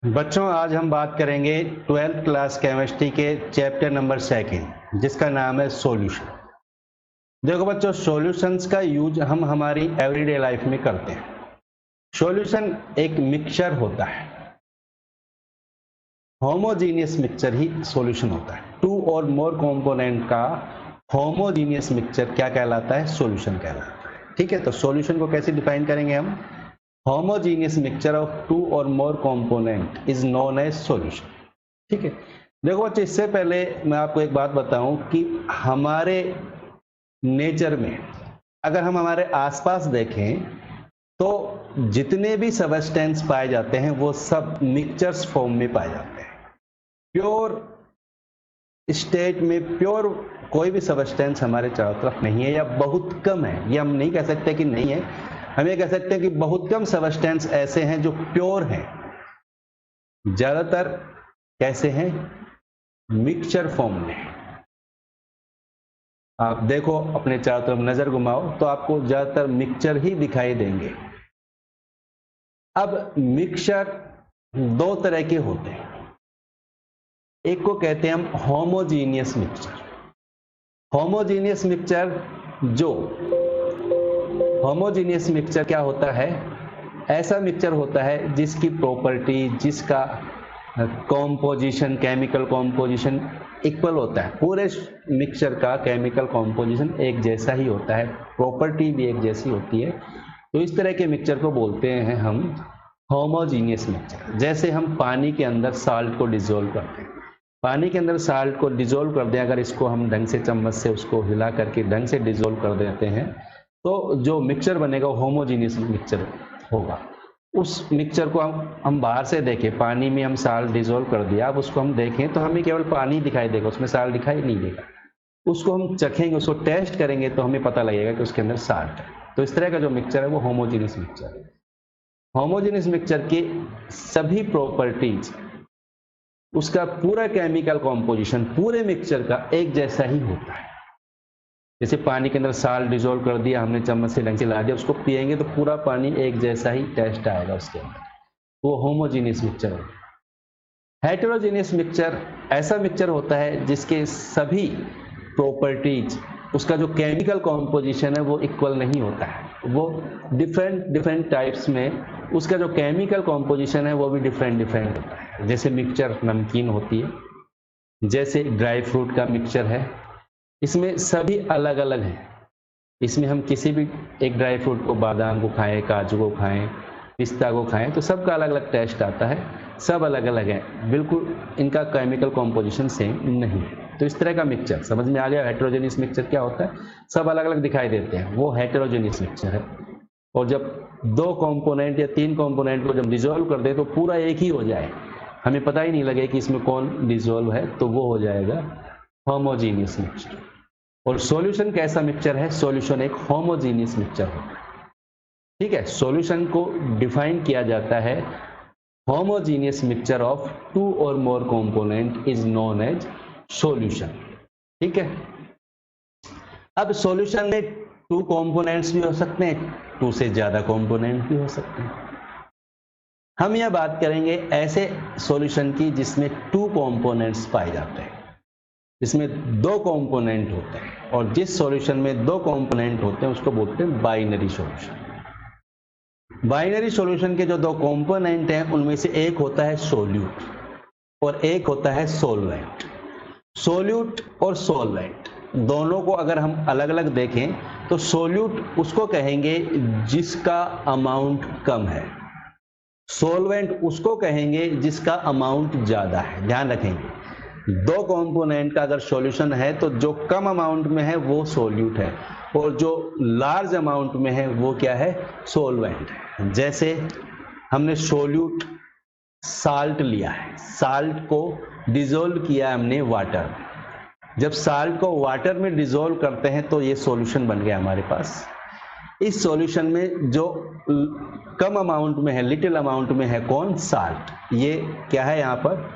बच्चों, आज हम बात करेंगे 12th क्लास केमिस्ट्री के चैप्टर नंबर 2 जिसका नाम है सॉल्यूशन। देखो बच्चों, सॉल्यूशंस का यूज हम हमारी एवरीडे लाइफ में करते हैं। सॉल्यूशन एक मिक्सचर होता है, होमोजीनियस मिक्सचर ही सॉल्यूशन होता है। टू और मोर कंपोनेंट का होमोजीनियस मिक्सचर क्या कहलाता है? सॉल्यूशन कहलाता है। ठीक है, तो सॉल्यूशन को कैसे डिफाइन करेंगे हम? Homogeneous mixture of two or more component is known as solution. ठीक है, देखो बच्चों, इससे पहले मैं आपको एक बात बताऊं कि हमारे नेचर में अगर हम हमारे आसपास देखें तो जितने भी सबस्टेंस पाए जाते हैं वो सब मिक्सचर्स फॉर्म में पाए जाते हैं। प्योर स्टेट में प्योर कोई भी सबस्टेंस हमारे चारों तरफ नहीं है, या बहुत कम है। ये हम नहीं कह सकते कि नहीं है, हम ये कह सकते हैं कि बहुत कम सबस्टेंस ऐसे हैं जो प्योर हैं। ज्यादातर कैसे हैं? मिक्सचर फॉर्म में। आप देखो, अपने चारों तरफ नजर घुमाओ तो आपको ज्यादातर मिक्सचर ही दिखाई देंगे। अब मिक्सचर दो तरह के होते हैं। एक को कहते हैं हम homogeneous mixture. Homogeneous mixture homogeneous mixture क्या होता है? ऐसा मिक्सचर होता है जिसकी प्रॉपर्टी, जिसका कॉम्पोजिशन, केमिकल कॉम्पोजिशन इक्वल होता है। पूरे मिक्सचर का केमिकल कॉम्पोजिशन एक जैसा ही होता है, प्रॉपर्टी भी एक जैसी होती है। तो इस तरह के मिक्सचर को बोलते हैं हम होमोजीनियस मिक्सचर। जैसे हम पानी के अंदर साल्ट को डिसॉल्व करते हैं, पानी के अंदर साल्ट को डिसॉल्व कर दें, अगर इसको हम ढंग से चम्मच से उसको हिला करके ढंग से डिसॉल्व कर देते हैं तो जो मिक्सचर बनेगा वो होमोजीनियस मिक्सचर होगा। उस मिक्सचर को हम बाहर से देखें, पानी में हम साल्ट डिसॉल्व कर दिया, अब उसको हम देखें तो हमें केवल पानी दिखाई देगा, उसमें साल्ट दिखाई नहीं देगा। उसको हम चखेंगे, उसको टेस्ट करेंगे तो हमें पता लगेगा कि उसके अंदर साल्ट है। तो इस तरह का जो मिक्सचर है वो होमोजीनियस मिक्सचर है। होमोजीनियस मिक्सचर की सभी प्रॉपर्टीज, उसका पूरा केमिकल कॉम्पोजिशन पूरे मिक्सचर का एक जैसा ही होता है। जैसे पानी के अंदर साल्ट डिसॉल्व कर दिया, हमने चम्मच से ढंग से ला दिया, उसको पिएंगे तो पूरा पानी एक जैसा ही टेस्ट आएगा उसके अंदर, वो होमोजीनियस मिक्सचर होता है। हेटेरोजीनियस मिक्सचर ऐसा मिक्सचर होता है जिसके सभी प्रॉपर्टीज, उसका जो केमिकल कॉम्पोजिशन है वो इक्वल नहीं होता है। वो डिफरेंट टाइप्स में उसका जो केमिकल कॉम्पोजिशन है वो भी डिफरेंट होता है। जैसे मिक्सचर नमकीन होती है, जैसे ड्राई फ्रूट का मिक्सचर है, इसमें सभी अलग अलग हैं। इसमें हम किसी भी एक ड्राई फ्रूट को, बादाम को खाएं, काजू को खाएं, पिस्ता को खाएं तो सबका अलग अलग टेस्ट आता है, सब अलग अलग है, बिल्कुल इनका केमिकल कॉम्पोजिशन सेम नहीं है। तो इस तरह का मिक्सचर समझ में आ गया। हेटेरोजेनियस मिक्सचर क्या होता है? सब अलग अलग दिखाई देते हैं, वो हेटेरोजेनियस मिक्सचर है। और जब दो कंपोनेंट या तीन कंपोनेंट को जब डिसॉल्व कर दे तो पूरा एक ही हो जाए, हमें पता ही नहीं लगे कि इसमें कौन डिसॉल्व है, तो वो हो जाएगा होमोजीनियस मिक्सचर। और सॉल्यूशन कैसा मिक्सचर है? सॉल्यूशन एक होमोजीनियस मिक्सचर होता है। ठीक है, सॉल्यूशन को डिफाइन किया जाता है homogeneous mixture of two or more component is known as solution. ठीक है, अब सॉल्यूशन में टू कंपोनेंट्स भी हो सकते हैं, टू से ज्यादा कंपोनेंट भी हो सकते हैं। हम यह बात करेंगे ऐसे सॉल्यूशन की जिसमें टू कंपोनेंट्स पाए जाते हैं, जिसमें दो कंपोनेंट होते हैं। और जिस सॉल्यूशन में दो कंपोनेंट होते हैं उसको बोलते हैं बाइनरी सॉल्यूशन। बाइनरी सॉल्यूशन के जो दो कंपोनेंट हैं उनमें से एक होता है सोल्यूट और एक होता है सोलवेंट। सोल्यूट और सोलवेंट दोनों को अगर हम अलग अलग देखें तो सोल्यूट उसको कहेंगे जिसका अमाउंट कम है, सोलवेंट उसको कहेंगे जिसका अमाउंट ज्यादा है। ध्यान रखेंगे, दो कंपोनेंट का अगर सॉल्यूशन है तो जो कम अमाउंट में है वो सोल्यूट है, और जो लार्ज अमाउंट में है वो क्या है? सोलवेंट है। जैसे हमने सोल्यूट साल्ट लिया है, साल्ट को डिसॉल्व किया हमने वाटर, जब साल्ट को वाटर में डिसॉल्व करते हैं तो ये सॉल्यूशन बन गया हमारे पास। इस सॉल्यूशन में जो कम अमाउंट में है, लिटिल अमाउंट में है, कौन? साल्ट, ये क्या है यहाँ पर?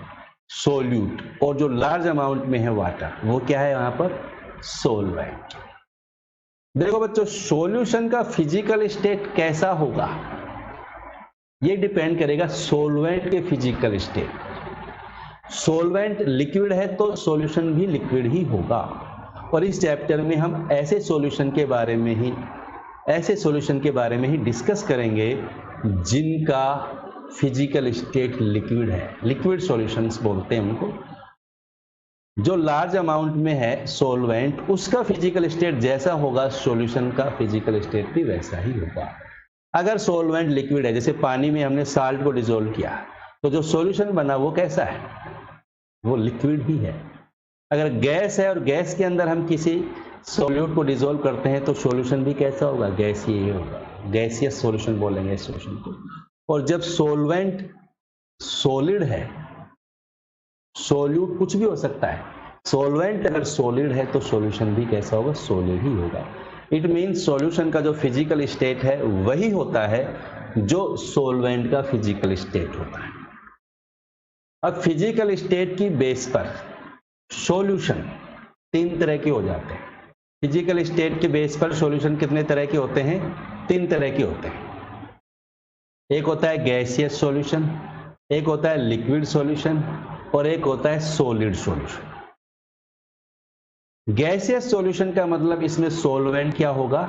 सोल्यूट। और जो लार्ज अमाउंट में है वाटर, वो क्या है यहाँ पर? सोलवेंट। देखो बच्चों, सॉल्यूशन का फिजिकल स्टेट कैसा होगा? ये डिपेंड करेगा सॉल्वेंट के फिजिकल स्टेट। सॉल्वेंट लिक्विड है तो सॉल्यूशन भी लिक्विड ही होगा। और इस चैप्टर में हम ऐसे सॉल्यूशन के बारे में ही डिस्कस करेंगे जिनका फिजिकल स्टेट लिक्विड है। लिक्विड सॉल्यूशंस बोलते हैं उनको। जो लार्ज अमाउंट में है सॉल्वेंट, उसका फिजिकल स्टेट जैसा होगा सॉल्यूशन का फिजिकल स्टेट भी वैसा ही होगा। अगर सॉल्वेंट लिक्विड है, जैसे पानी में हमने साल्ट को डिसॉल्व किया, तो जो सॉल्यूशन बना वो कैसा है? वो लिक्विड ही है। अगर गैस है और गैस के अंदर हम किसी सॉल्यूट को डिसॉल्व करते हैं तो सॉल्यूशन भी कैसा होगा? गैसीय ही होगा। गैसियस सॉल्यूशन बोलेंगे इस सॉल्यूशन को। और जब सॉल्वेंट सॉलिड है, सॉल्यूट कुछ भी हो सकता है, सॉल्वेंट अगर सॉलिड है तो सॉल्यूशन भी कैसा होगा? सॉलिड ही होगा। इट मीन्स सॉल्यूशन का जो फिजिकल स्टेट है वही होता है जो सॉल्वेंट का फिजिकल स्टेट होता है। अब फिजिकल स्टेट की बेस पर सॉल्यूशन 3 तरह के हो जाते हैं। फिजिकल स्टेट के बेस पर सॉल्यूशन कितने तरह के होते हैं? 3 तरह के होते हैं। एक होता है गैसियस सॉल्यूशन, एक होता है लिक्विड सॉल्यूशन और एक होता है सॉलिड सॉल्यूशन। गैसियस सॉल्यूशन का मतलब इसमें सॉल्वेंट क्या होगा?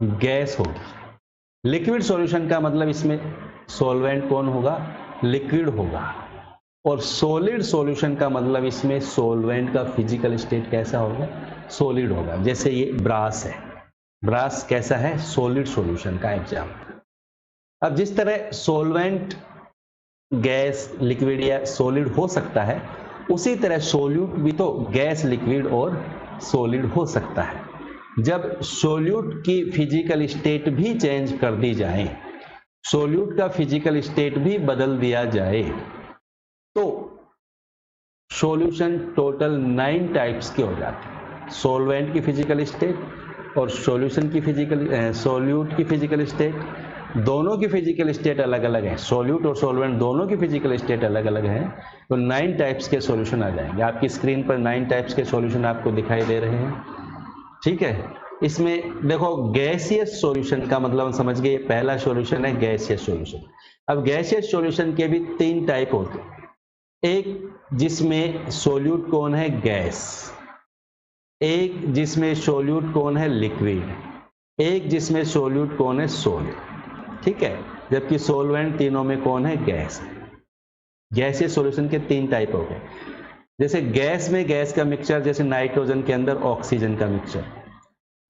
गैस होगी। लिक्विड सॉल्यूशन का मतलब इसमें सॉल्वेंट कौन होगा? लिक्विड होगा। और सॉलिड सॉल्यूशन का मतलब इसमें सॉल्वेंट का फिजिकल स्टेट कैसा होगा? सॉलिड होगा। जैसे ये ब्रास है, ब्रास कैसा है? सॉलिड सॉल्यूशन का एग्जाम्पल। अब जिस तरह सॉल्वेंट गैस, लिक्विड या सॉलिड हो सकता है, उसी तरह सॉल्यूट भी तो गैस, लिक्विड और सॉलिड हो सकता है। जब सॉल्यूट की फिजिकल स्टेट भी चेंज कर दी जाए, सॉल्यूट का फिजिकल स्टेट भी बदल दिया जाए, तो सॉल्यूशन टोटल 9 टाइप्स के हो जाते हैं। सॉल्वेंट की फिजिकल स्टेट और सॉल्यूशन की सॉल्यूट की फिजिकल स्टेट, दोनों की फिजिकल स्टेट अलग अलग है। सॉल्यूट और सॉल्वेंट दोनों की फिजिकल स्टेट अलग अलग है, तो 9 टाइप्स के सॉल्यूशन आ जाएंगे। आपकी स्क्रीन पर 9 टाइप्स के सॉल्यूशन आपको दिखाई दे रहे हैं, ठीक है। इसमें देखो गैसियस सॉल्यूशन का मतलब हम समझ गए, पहला सॉल्यूशन है गैसियस सॉल्यूशन। अब गैसियस सॉल्यूशन के भी 3 टाइप होते हैं। एक जिसमें सोल्यूट कौन है? गैस। एक जिसमें सोल्यूट कौन है? लिक्विड। एक जिसमें सोल्यूट कौन है? सॉलिड, ठीक है। जबकि सॉल्वेंट तीनों में कौन है? गैस है। गैसियस सॉल्यूशन के 3 टाइप हो गए। जैसे गैस में गैस का मिक्सचर, जैसे नाइट्रोजन के अंदर ऑक्सीजन का मिक्सचर।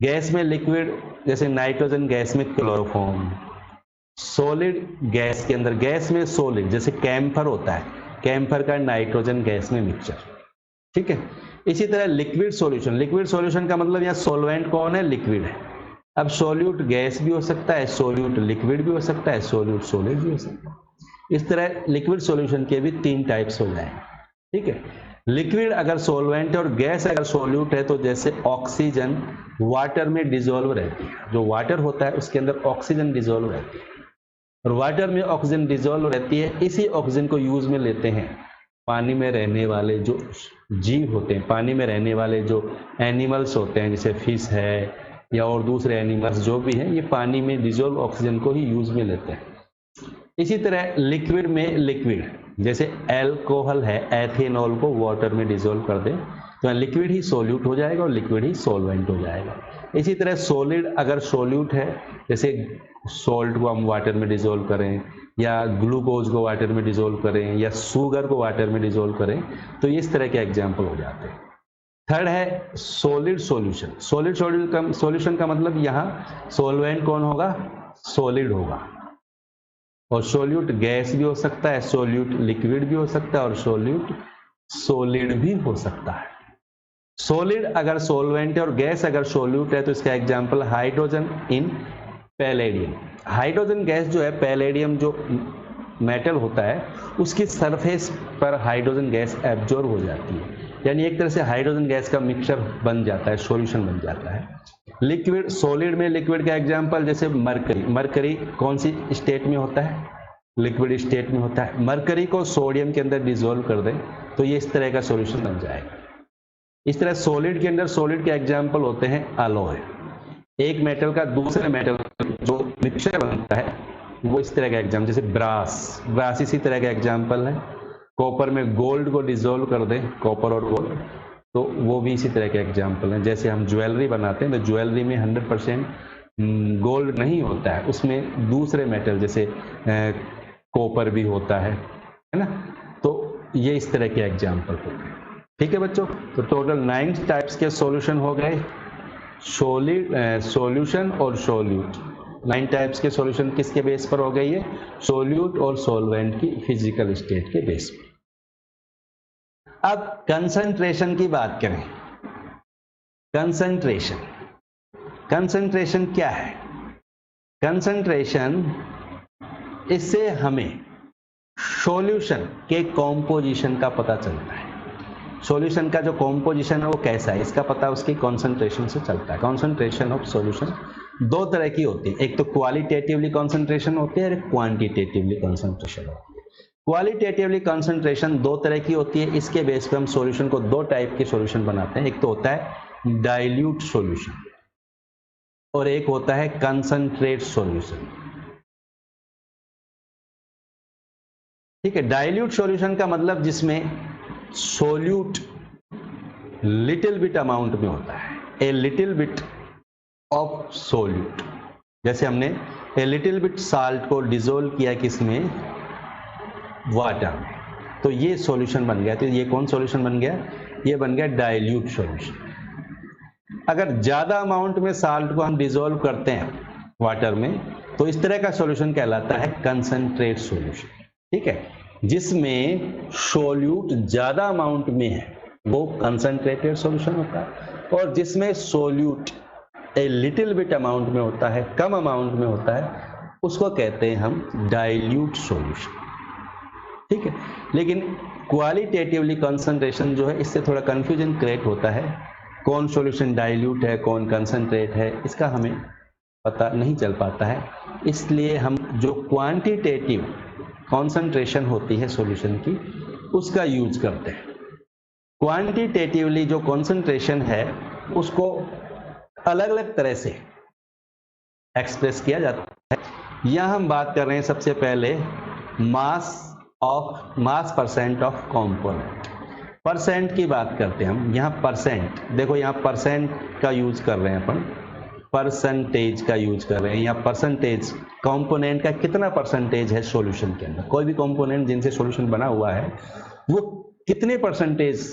गैस में लिक्विड, जैसे नाइट्रोजन गैस में क्लोरोफॉर्म। सॉलिड गैस के अंदर, गैस में सॉलिड, जैसे कैम्फर होता है, कैम्फर का नाइट्रोजन गैस में मिक्सचर, ठीक है। इसी तरह लिक्विड सॉल्यूशन, लिक्विड सॉल्यूशन का मतलब यहाँ सॉल्वेंट कौन है? लिक्विड है। अब सॉल्यूट गैस भी हो सकता है, सॉल्यूट लिक्विड भी हो सकता है, सॉल्यूट सॉलिड भी हो सकता है। इस तरह लिक्विड सॉल्यूशन के भी 3 टाइप्स हो जाए, ठीक है। लिक्विड अगर सॉल्वेंट है और गैस अगर सॉल्यूट है, तो जैसे ऑक्सीजन वाटर में डिसॉल्व रहती है, जो वाटर होता है उसके अंदर ऑक्सीजन डिसॉल्व रहती है, और वाटर में ऑक्सीजन डिसॉल्व रहती है। इसी ऑक्सीजन को यूज में लेते हैं पानी में रहने वाले जो जीव होते हैं, पानी में रहने वाले जो एनिमल्स होते हैं, जैसे फिश है या और दूसरे एनिमल्स जो भी हैं, ये पानी में डिसॉल्व ऑक्सीजन को ही यूज में लेते हैं। इसी तरह लिक्विड में लिक्विड, जैसे एल्कोहल है, एथेनॉल को वाटर में डिसॉल्व कर दे तो लिक्विड ही सॉल्यूट हो जाएगा और लिक्विड ही सॉल्वेंट हो जाएगा। इसी तरह सॉलिड अगर सॉल्यूट है, जैसे सॉल्ट को हम वाटर में डिसॉल्व करें या ग्लूकोज को वाटर में डिसॉल्व करें या शुगर को वाटर में डिसॉल्व करें, तो इस तरह के एग्जाम्पल हो जाते हैं। थर्ड है सॉलिड सॉल्यूशन। सॉलिड सॉल्यूशन का मतलब यहाँ सॉल्वेंट कौन होगा? सॉलिड होगा। और सॉल्यूट गैस भी हो सकता है, सॉल्यूट लिक्विड भी हो सकता है और सॉल्यूट सॉलिड भी हो सकता है। सॉलिड अगर सॉल्वेंट है और गैस अगर सॉल्यूट है, तो इसका example hydrogen in palladium. Hydrogen gas जो है, पैलेडियम जो मेटल होता है, उसकी सरफेस पर हाइड्रोजन गैस एब्जॉर्ब हो जाती है, यानी एक तरह से हाइड्रोजन गैस का मिक्सचर बन जाता है, सॉल्यूशन बन जाता है। लिक्विड, सॉलिड में लिक्विड का एग्जांपल जैसे मरकरी। मरकरी कौन सी स्टेट में होता है? लिक्विड स्टेट में होता है। मरकरी को सोडियम के अंदर डिसॉल्व कर दें तो ये इस तरह का सॉल्यूशन बन जाएगा। इस तरह सॉलिड के अंदर सॉलिड के एग्जांपल होते हैं अलॉय। एक मेटल का दूसरे मेटल जो मिक्सचर बनता है वो इस तरह का एग्जाम्पल, जैसे ब्रास इसी तरह का एग्जाम्पल है। कॉपर में गोल्ड को डिसॉल्व कर दें, कॉपर और गोल्ड, तो वो भी इसी तरह के एग्जाम्पल हैं। जैसे हम ज्वेलरी बनाते हैं तो ज्वेलरी में 100% गोल्ड नहीं होता है, उसमें दूसरे मेटल जैसे कॉपर भी होता है ना। तो ये इस तरह के एग्जाम्पल होते हैं। ठीक है बच्चों, तो टोटल 9 टाइप्स के सॉल्यूशन हो गए, सॉल्यूशन और सोल्यूट। 9 टाइप्स के सॉल्यूशन किसके बेस पर हो गई है? सोल्यूट और सॉल्वेंट की फिजिकल स्टेट के बेस पर। अब कंसंट्रेशन की बात करें। कंसंट्रेशन क्या है? कंसंट्रेशन, इससे हमें सॉल्यूशन के कॉम्पोजिशन का पता चलता है। सॉल्यूशन का जो कॉम्पोजिशन है वो कैसा है, इसका पता उसकी कॉन्सेंट्रेशन से चलता है। कॉन्सेंट्रेशन ऑफ सॉल्यूशन 2 तरह की होती है, एक तो क्वालिटेटिवली कॉन्सेंट्रेशन होती है और एक क्वांटिटेटिवली कॉन्सेंट्रेशन होती है। क्वालिटेटिवली कॉन्सेंट्रेशन 2 तरह की होती है, इसके बेस पे हम सॉल्यूशन को 2 टाइप के सॉल्यूशन बनाते हैं। एक तो होता है डाइल्यूट सॉल्यूशन और एक होता है कंसंट्रेट सॉल्यूशन। ठीक है, डाइल्यूट सॉल्यूशन का मतलब जिसमें सोल्यूट लिटिल बिट अमाउंट में होता है, a little bit of solute. जैसे हमने ए लिटिल बिट साल्ट को डिसॉल्व किया किसमें? वाटर में, तो ये सॉल्यूशन बन गया। तो ये कौन सॉल्यूशन बन गया? ये बन गया डाइल्यूट सॉल्यूशन। अगर ज्यादा अमाउंट में साल्ट को हम डिसॉल्व करते हैं वाटर में, तो इस तरह का सॉल्यूशन कहलाता है कंसंट्रेट सॉल्यूशन। ठीक है, जिसमें सोल्यूट ज्यादा अमाउंट में है वो कंसंट्रेटेड सॉल्यूशन होता है, और जिसमें solute a little bit amount में होता है, कम अमाउंट में होता है, उसको कहते हैं हम डाइल्यूट सॉल्यूशन। ठीक है, लेकिन क्वालिटेटिवली कंसंट्रेशन जो है, इससे थोड़ा कंफ्यूजन क्रिएट होता है, कौन सॉल्यूशन डाइल्यूट है कौन कंसंट्रेट है, इसका हमें पता नहीं चल पाता है। इसलिए हम जो क्वांटिटेटिव कॉन्सेंट्रेशन होती है सॉल्यूशन की, उसका यूज करते हैं। क्वांटिटेटिवली जो कॉन्सेंट्रेशन है उसको अलग अलग तरह से एक्सप्रेस किया जाता है। यहां हम बात कर रहे हैं सबसे पहले मास परसेंट ऑफ कंपोनेंट। परसेंट की बात करते हैं हम। यहाँ परसेंट, देखो यहाँ परसेंट का यूज कर रहे हैं अपन, परसेंटेज का यूज कर रहे हैं। या परसेंटेज कंपोनेंट का कितना परसेंटेज है सॉल्यूशन के अंदर, कोई भी कंपोनेंट जिनसे सॉल्यूशन बना हुआ है वो कितने परसेंटेज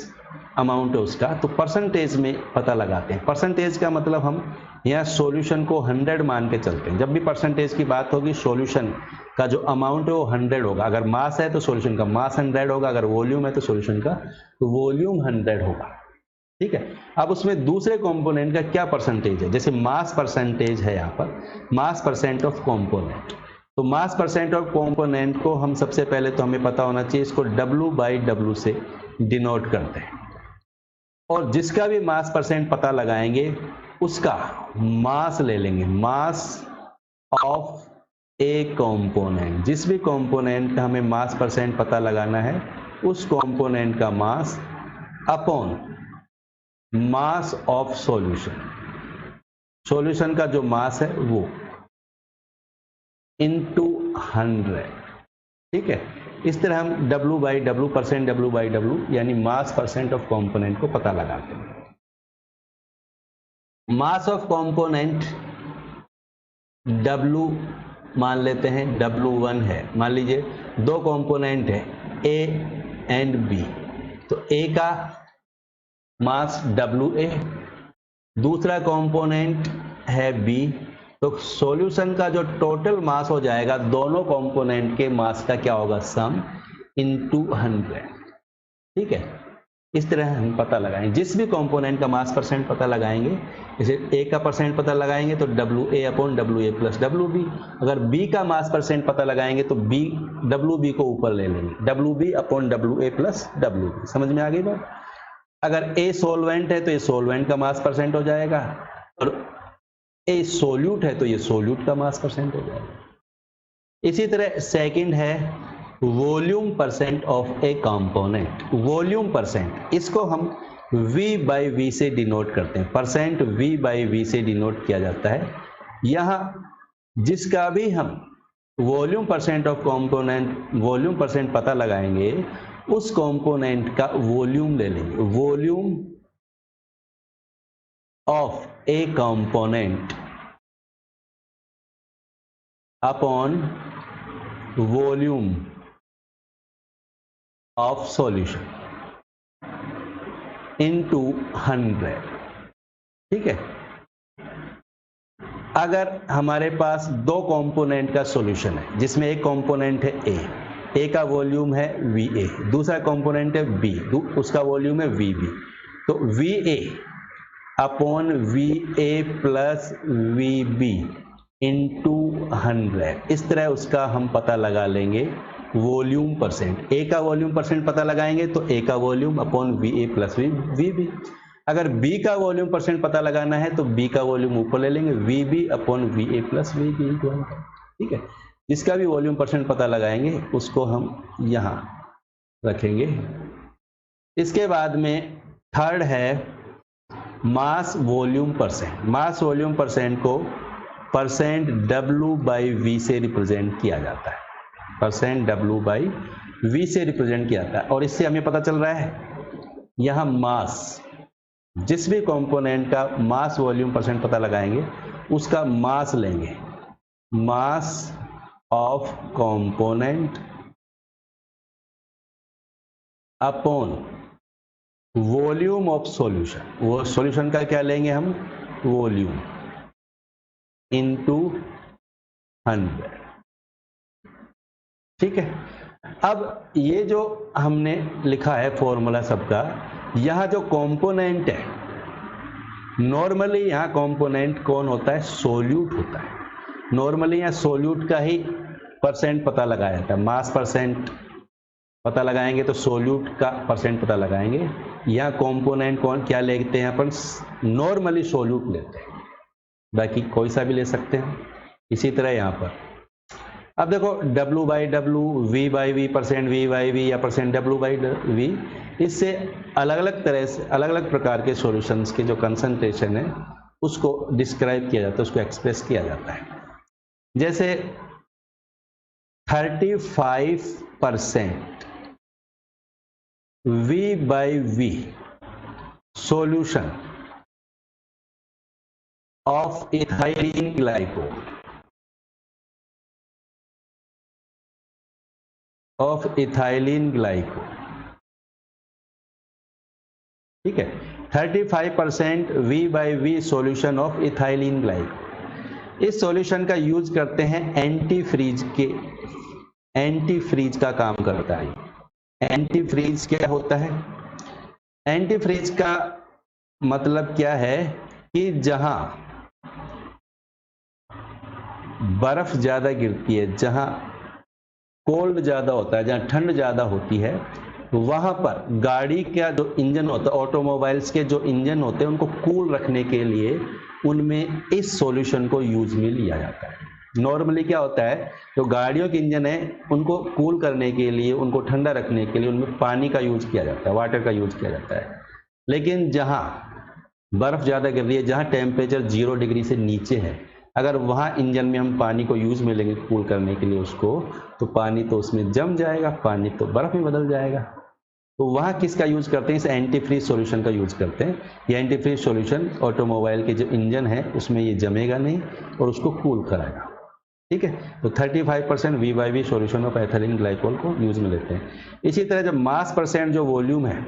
अमाउंट है उसका, तो परसेंटेज में पता लगाते हैं। परसेंटेज का मतलब हम यहाँ सॉल्यूशन को 100 मान के चलते हैं। जब भी परसेंटेज की बात होगी, सॉल्यूशन का जो अमाउंट है वो 100 होगा। अगर मास है तो सॉल्यूशन का मास 100 होगा, अगर वॉल्यूम है तो सॉल्यूशन का वॉल्यूम 100 होगा। ठीक है, अब उसमें दूसरे कंपोनेंट का क्या परसेंटेज है, जैसे मास परसेंटेज है यहाँ पर, मास परसेंट ऑफ कंपोनेंट। तो मास परसेंट ऑफ कंपोनेंट को हम सबसे पहले तो हमें पता होना चाहिए, इसको W/W से डिनोट करते हैं। और जिसका भी मास परसेंट पता लगाएंगे उसका मास ले लेंगे, मास ऑफ ए कंपोनेंट। जिस भी कंपोनेंट का हमें मास परसेंट पता लगाना है, उस कंपोनेंट का mass upon mass of solution, solution का जो मास है वो इनटू 100। ठीक है, इस तरह हम W/W, परसेंट W/W यानी मास परसेंट ऑफ कंपोनेंट को पता लगाते हैं। मास ऑफ कंपोनेंट W मान लेते हैं, W1 है। मान लीजिए 2 कंपोनेंट है A एंड B, तो A का मास WA, दूसरा कंपोनेंट है B, तो सॉल्यूशन का जो टोटल मास हो जाएगा दोनों कंपोनेंट के मास का क्या होगा, सम इनटू 100। ठीक है, इस तरह हम पता लगाएंगे। जिस भी कंपोनेंट का मास परसेंट पता लगाएंगे, जैसे A का परसेंट पता लगाएंगे तो WA/WA प्लस WB। अगर B का मास परसेंट पता लगाएंगे तो WB को ऊपर ले लेंगे, WB/WA प्लस WB। समझ में आ गई बात? अगर A सॉल्वेंट है तो ये सॉल्वेंट का मास परसेंट हो जाएगा, और A सोल्यूट है तो ये सोल्यूट का मास परसेंट हो जाएगा। इसी तरह सेकंड है volume percent of A component. Volume percent, इसको हम V/V से डिनोट करते हैं। परसेंट V/V से डिनोट किया जाता है। यहां जिसका भी हम volume percent of component, volume percent पता लगाएंगे, उस कंपोनेंट का वॉल्यूम ले लेंगे, volume of A component upon volume of solution into 100। ठीक है, अगर हमारे पास दो कंपोनेंट का सॉल्यूशन है जिसमें एक कंपोनेंट है ए का वॉल्यूम है VA, दूसरा कंपोनेंट है B, उसका वॉल्यूम है VB, तो VA upon VA plus VB into 100, इस तरह उसका हम पता लगा लेंगे वॉल्यूम परसेंट। ए का वॉल्यूम परसेंट पता लगाएंगे तो ए का volume upon VA plus VB। अगर B का वॉल्यूम परसेंट पता लगाना है तो B का वॉल्यूम ऊपर ले लेंगे, VB upon VA plus VB into 100। ठीक है, जिसका भी वॉल्यूम परसेंट पता लगाएंगे उसको हम यहाँ रखेंगे। इसके बाद में थर्ड है mass volume percent. Mass volume percent को परसेंट W/V से रिप्रेजेंट किया जाता है, परसेंट W/V से रिप्रेजेंट किया जाता है। और इससे हमें पता चल रहा है यहाँ मास, जिस भी कंपोनेंट का मास वॉल्यूम परसेंट पता लगाएंगे उसका मास लेंगे, mass of component upon volume of solution. वो सॉल्यूशन का क्या लेंगे हम, वॉल्यूम इनटू 100। ठीक है, अब ये जो हमने लिखा है फॉर्मूला सबका, यहाँ जो कंपोनेंट है, नॉर्मली यहाँ कंपोनेंट कौन होता है, सोल्यूट होता है। नॉर्मली यहाँ सोल्यूट का ही परसेंट पता लगाया जाता है, मास परसेंट पता लगाएंगे तो सोल्यूट का परसेंट पता लगाएंगे। यहाँ कंपोनेंट कौन क्या लेते हैं अपन, नॉर्मली सोल्यूट लेते हैं, बाकी कोई सा भी ले सकते हैं। इसी तरह यहाँ पर अब देखो W/W, V/V, परसेंट V/V या परसेंट W/V, इससे अलग अलग तरह से अलग अलग प्रकार के सॉल्यूशंस के जो कंसंट्रेशन है उसको डिस्क्राइब किया जाता है, उसको एक्सप्रेस किया जाता है। जैसे 35% V/V solution of ethylene glycol, of ethylene glycol. ठीक है, 35% V/V solution of ethylene glycol. इस सॉल्यूशन का यूज करते हैं एंटी फ्रीज का काम करता है। एंटी फ्रीज क्या होता है, एंटी फ्रीज का मतलब क्या है कि जहां बर्फ ज्यादा गिरती है, जहां कोल्ड ज्यादा होता है, जहां ठंड ज्यादा होती है, वहां पर गाड़ी का जो इंजन होता है, ऑटोमोबाइल्स के जो इंजन होते हैं, उनको कूल रखने के लिए उनमें इस सॉल्यूशन को यूज में लिया जाता है। नॉर्मली क्या होता है, जो गाड़ियों के इंजन है उनको कूल करने के लिए, उनको ठंडा रखने के लिए उनमें पानी का यूज किया जाता है, वाटर का यूज किया जाता है। लेकिन जहां बर्फ ज्यादा गिर रही है, जहां टेम्परेचर 0 डिग्री से नीचे है, अगर वहां इंजन में हम पानी को यूज में लेंगे कूल करने के लिए उसको, तो पानी तो उसमें जम जाएगा, पानी तो बर्फ में बदल जाएगा। तो वहां किसका यूज करते हैं, इस एंटी फ्रीज सॉल्यूशन का यूज करते हैं। ये एंटी फ्रीज सॉल्यूशन ऑटोमोबाइल के जो इंजन है उसमें ये जमेगा नहीं और उसको कूल कराएगा। ठीक है, तो 35% V/V solution of ethylene glycol को यूज में लेते हैं। इसी तरह जब मास परसेंट जो वॉल्यूम है,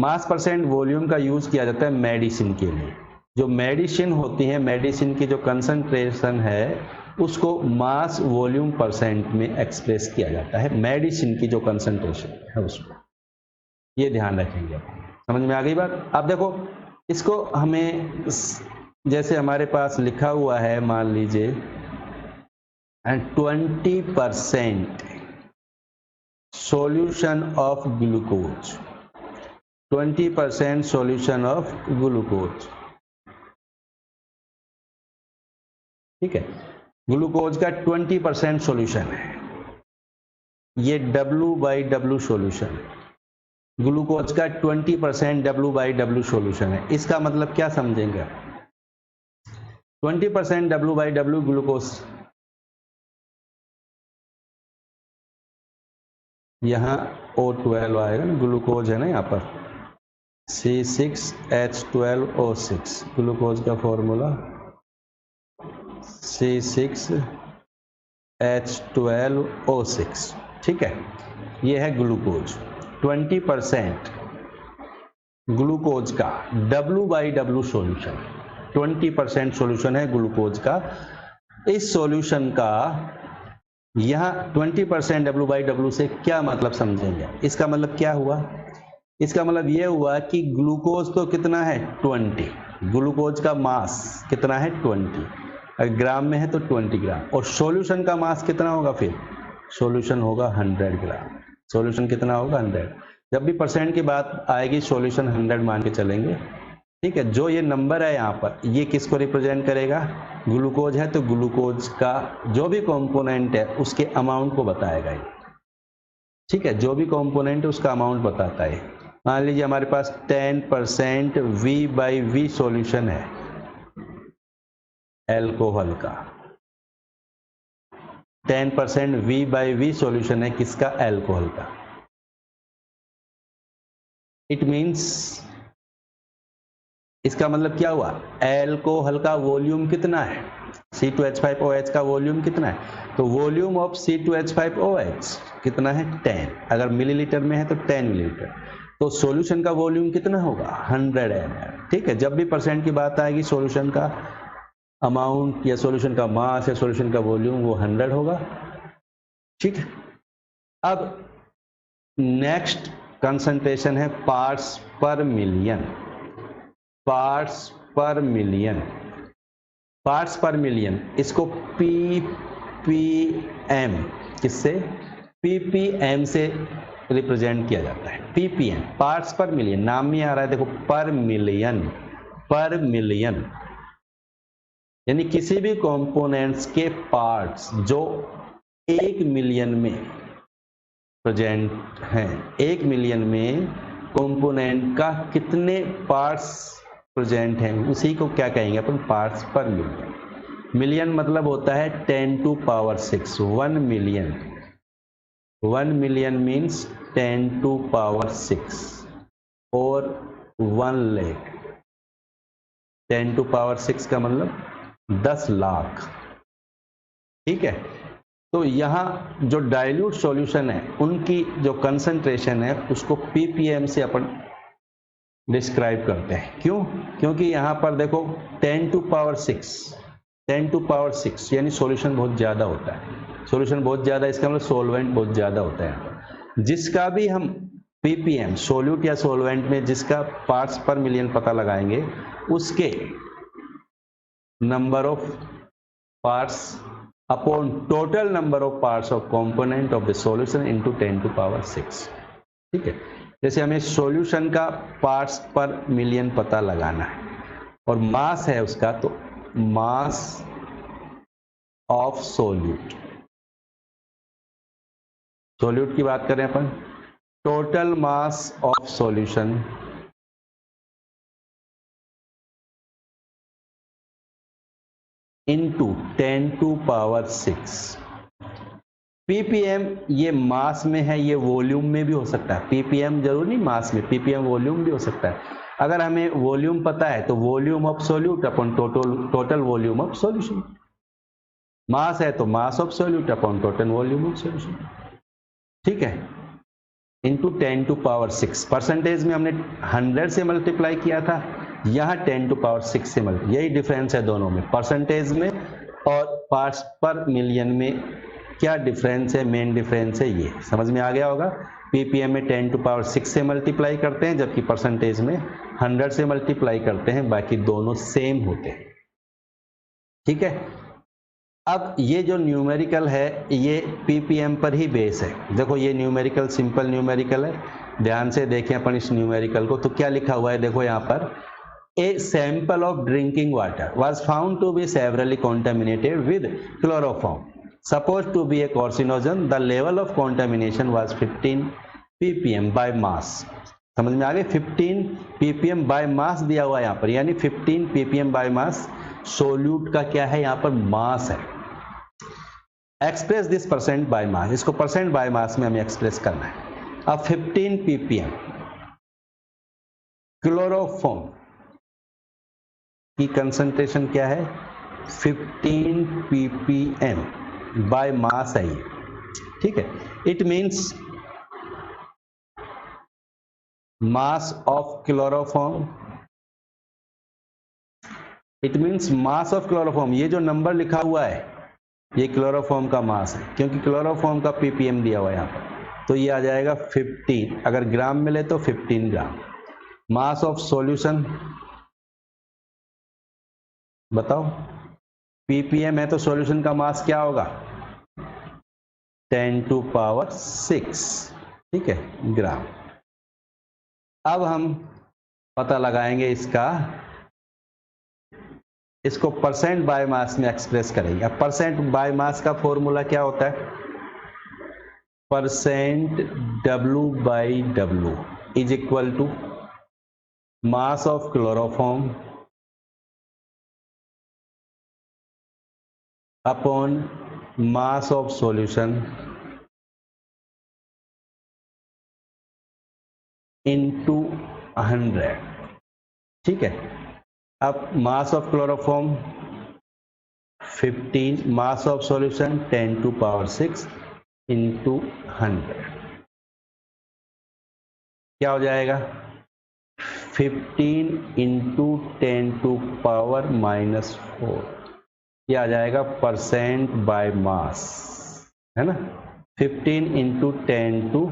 मास परसेंट वॉल्यूम का यूज किया जाता है मेडिसिन के लिए। जो मेडिसिन होती है, मेडिसिन की जो कंसंट्रेशन है उसको मास वॉल्यूम परसेंट में एक्सप्रेस किया जाता है, मेडिसिन की जो कंसंट्रेशन है उसको। ये ध्यान रखेंगे, समझ में आ गई बात। अब देखो इसको हमें, जैसे हमारे पास लिखा हुआ है, मान लीजिए 20% solution of glucose, 20% solution of glucose। ठीक है, ग्लूकोज का 20% सॉल्यूशन है, ये W/W सॉल्यूशन है। ग्लूकोज का 20% W/W सॉल्यूशन है। इसका मतलब क्या समझेंगे, 20% W/W ग्लूकोज यहाँ O12 आएगा ना, ग्लूकोज है ना यहाँ पर, C6H12O6 ग्लूकोज का फॉर्मूला C6H12O6, ठीक है। ये है ग्लूकोज। 20% ग्लूकोज का W/W सॉल्यूशन, 20% सॉल्यूशन है ग्लूकोज का। इस सॉल्यूशन का यहाँ 20% W/W से क्या मतलब समझेंगे? इसका मतलब क्या हुआ? इसका मतलब यह हुआ कि ग्लूकोज तो कितना है 20, ग्लूकोज का मास कितना है 20, अगर ग्राम में है तो 20 ग्राम, और सॉल्यूशन का मास कितना होगा? फिर सॉल्यूशन होगा 100 ग्राम। सॉल्यूशन कितना होगा? 100। जब भी परसेंट की बात आएगी सॉल्यूशन 100 मान के चलेंगे, ठीक है। जो ये नंबर है यहाँ पर, ये किसको रिप्रेजेंट करेगा? ग्लूकोज है तो ग्लूकोज का जो भी कंपोनेंट है उसके अमाउंट को बताएगा ये, ठीक है। जो भी कंपोनेंट है उसका अमाउंट बताता है। मान लीजिए हमारे पास 10% V/V सॉल्यूशन है एल्कोहल का, 10% V/V सॉल्यूशन है किसका? एल्कोहल का। इट मीन्स, इसका मतलब क्या हुआ? एल्कोहल का वॉल्यूम कितना है? C2H5OH का वॉल्यूम कितना है? तो वॉल्यूम ऑफ C2H5OH कितना है? 10। अगर मिलीलीटर में है तो 10 मिलीलीटर। तो सॉल्यूशन का वॉल्यूम कितना होगा? 100 ml, ठीक है। जब भी परसेंट की बात आएगी सॉल्यूशन का अमाउंट या सॉल्यूशन का मास या सॉल्यूशन का वॉल्यूम वो 100 होगा, ठीक है। अब नेक्स्ट कंसंट्रेशन है पार्ट्स पर मिलियन। पार्ट्स पर मिलियन, पार्ट्स पर मिलियन, इसको ppm, किससे? ppm से रिप्रेजेंट किया जाता है। ppm पार्ट्स पर मिलियन, नाम में आ रहा है देखो, पर मिलियन। पर मिलियन यानी किसी भी कंपोनेंट्स के पार्ट्स जो 1 मिलियन में प्रेजेंट हैं, 1 मिलियन में कंपोनेंट का कितने पार्ट्स प्रेजेंट हैं, उसी को क्या कहेंगे अपन? पार्ट्स पर मिलियन। मिलियन मतलब होता है 10⁶, 1 मिलियन। 1 मिलियन मीन्स 10⁶, और 1 लाख, 10⁶ का मतलब 10 लाख, ठीक है। तो यहाँ जो डाइल्यूट सॉल्यूशन है उनकी जो कंसंट्रेशन है उसको ppm से अपन डिस्क्राइब करते हैं। क्यों? क्योंकि यहाँ पर देखो 10⁶, यानी सॉल्यूशन बहुत ज़्यादा होता है। सॉल्यूशन बहुत ज़्यादा, इसका मतलब सॉल्वेंट बहुत ज़्यादा होता है। जिसका भी हम ppm सोल्यूट या सॉल्वेंट में जिसका पार्ट्स पर मिलियन पता लगाएंगे, उसके number of parts upon total number of parts of component of the solution into 10⁶, ठीक है। जैसे हमें सॉल्यूशन का पार्ट्स पर मिलियन पता लगाना है और मास है उसका, तो मास ऑफ सॉल्यूट, सॉल्यूट की बात करें अपन, total mass of solution into 10⁶। ppm ये मास में है, ये वॉल्यूम में भी हो सकता है। ppm जरूर नहीं मास में, ppm वॉल्यूम भी हो सकता है। अगर हमें वॉल्यूम पता है तो volume of solute upon total volume of solution. Mass है तो mass of solute upon total volume of solution, ठीक है, इंटू 10⁶। परसेंटेज में हमने 100 से मल्टीप्लाई किया था, यहाँ 10⁶ से मल्टीप्लाई, यही डिफरेंस है दोनों में, परसेंटेज में और पार्ट्स पर मिलियन में क्या डिफरेंस है, मेन डिफरेंस है ये, समझ में आ गया होगा। ppm में 10⁶ से मल्टीप्लाई करते हैं, जबकि परसेंटेज में 100 से मल्टीप्लाई करते हैं, बाकी दोनों सेम होते हैं, ठीक है। अब ये जो न्यूमेरिकल है ये ppm पर ही बेस है। देखो ये न्यूमेरिकल सिंपल न्यूमेरिकल है, ध्यान से देखें अपन इस न्यूमेरिकल को। तो क्या लिखा हुआ है देखो यहाँ पर, a sample of drinking water was found to be severely contaminated with chloroform supposed to be a carcinogen, the level of contamination was 15 ppm by mass. समझ में आ गए, 15 ppm बाय मास दिया हुआ है यहाँ पर, यानी 15 ppm बाय मास सोल्यूट का क्या है यहाँ पर मास है। Express this percent by mass, इसको परसेंट बाय मास में हमें एक्सप्रेस करना है। अब 15 ppm क्लोरोफॉर्म की कंसंट्रेशन क्या है, 15 ppm बाय मास है ये, ठीक है। It means mass of chloroform, it means mass of chloroform, ये जो नंबर लिखा हुआ है ये क्लोरोफॉर्म का मास है, क्योंकि क्लोरोफॉर्म का ppm दिया हुआ है यहाँ पर, तो ये आ जाएगा 15, अगर ग्राम मिले तो 15 ग्राम। मास ऑफ सॉल्यूशन बताओ, ppm है तो सॉल्यूशन का मास क्या होगा, 10⁶, ठीक है, ग्राम। अब हम पता लगाएंगे इसको परसेंट बाय मास में एक्सप्रेस करेंगे। अब परसेंट बाय मास का फॉर्मूला क्या होता है, percent W/W is equal to mass of chloroform upon mass of solution into 100, ठीक है। अब mass of chloroform 15, mass of solution 10⁶ into 100, क्या हो जाएगा, 15 इंटू 10⁻⁻⁴, ये आ जाएगा परसेंट बाय मास, है ना। 15 इंटू 10⁻⁻⁴,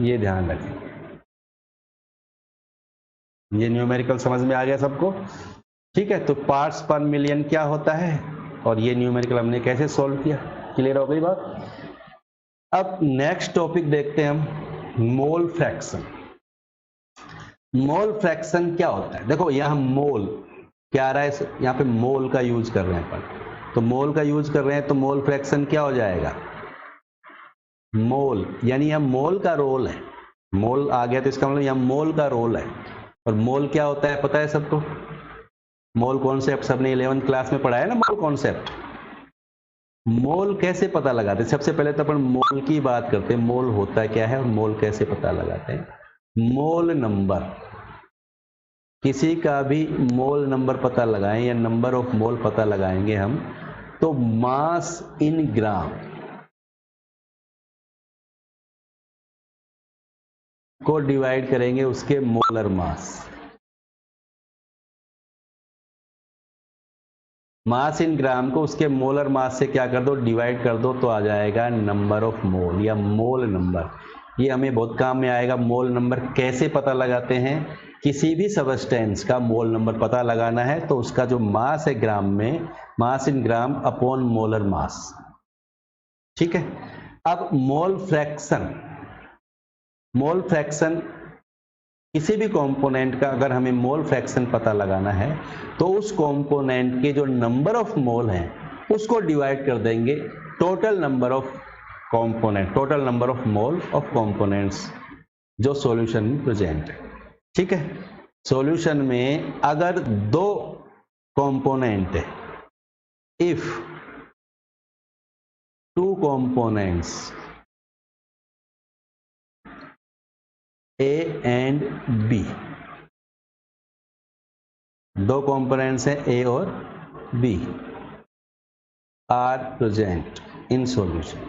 ये ध्यान रखें। ये न्यूमेरिकल समझ में आ गया सबको, ठीक है। तो पार्ट्स पर मिलियन क्या होता है, और ये न्यूमेरिकल हमने कैसे सॉल्व किया, क्लियर हो गई बात। अब नेक्स्ट टॉपिक देखते हैं हम, मोल फ्रैक्शन। मोल फ्रैक्शन क्या होता है, देखो यहाँ मोल क्या आ रहा है, यहाँ पे मोल का यूज कर रहे हैं अपन, तो मोल का यूज कर रहे हैं तो मोल फ्रैक्शन क्या हो जाएगा, मोल, यानी यहाँ मोल का रोल है, मोल आ गया तो इसका मतलब यहाँ मोल का रोल है। और मोल क्या होता है पता है सबको, मोल कॉन्सेप्ट सबने 11th क्लास में पढ़ा है ना, मोल कॉन्सेप्ट। मोल कैसे पता लगाते हैं, सबसे पहले तो अपन मोल की बात करते हैं, मोल होता क्या है और मोल कैसे पता लगाते हैं। मोल नंबर, किसी का भी मोल नंबर पता लगाएं या नंबर ऑफ मोल पता लगाएंगे हम, तो मास इन ग्राम को डिवाइड करेंगे उसके मोलर मास, मास इन ग्राम को उसके मोलर मास से क्या कर दो, डिवाइड कर दो, तो आ जाएगा नंबर ऑफ मोल या मोल नंबर। ये हमें बहुत काम में आएगा। मोल नंबर कैसे पता लगाते हैं, किसी भी सबस्टेंस का मोल नंबर पता लगाना है तो उसका जो मास है ग्राम में, मास इन ग्राम अपॉन मोलर मास, ठीक है। अब मोल फ्रैक्शन, मोल फ्रैक्शन किसी भी कंपोनेंट का अगर हमें मोल फ्रैक्शन पता लगाना है तो उस कंपोनेंट के जो नंबर ऑफ मोल हैं उसको डिवाइड कर देंगे total number of component, total number of mole of components जो सॉल्यूशन में प्रेजेंट है, ठीक है। सॉल्यूशन में अगर दो कंपोनेंट है, if two components A and B, दो कंपोनेंट्स हैं A और B, are present in solution,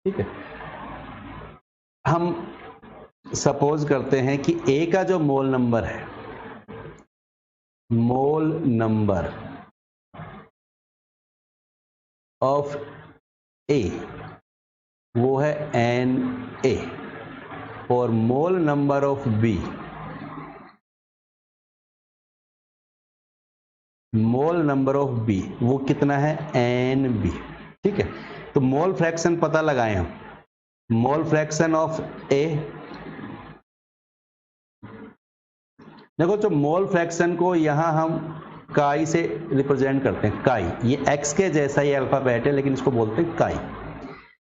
ठीक है। हम सपोज करते हैं कि A का जो मोल नंबर है, मोल नंबर ऑफ A वो है Na, और mole number of B, mole number of B वो कितना है, Nb, ठीक है। तो मोल फ्रैक्शन पता लगाएं हम, मोल फ्रैक्शन ऑफ A, देखो जो मोल फ्रैक्शन को यहां हम काई से रिप्रेजेंट करते हैं, काई, ये x के जैसा ही अल्फाबेट है लेकिन इसको बोलते हैं काई,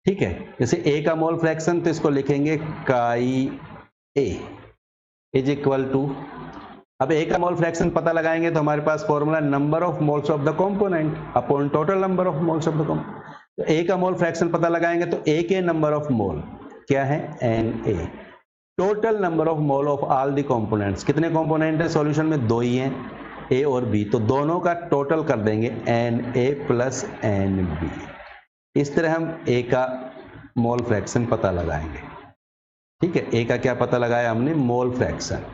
ठीक है। जैसे A का मोल फ्रैक्शन तो इसको लिखेंगे काई A इज इक्वल टू अब ए का मोल फ्रैक्शन पता लगाएंगे तो हमारे पास formula number of moles of the component upon total number of moles of the component. तो ए का मोल फ्रैक्शन पता लगाएंगे तो ए के नंबर ऑफ मोल क्या है Na, total number of mole of all the components, कितने कंपोनेंट है सॉल्यूशन में, दो ही हैं, ए और बी, तो दोनों का टोटल कर देंगे Na प्लस Nb। इस तरह हम ए का मोल फ्रैक्शन पता लगाएंगे। ठीक है, ए का क्या पता लगाया हमने, मोल फ्रैक्शन।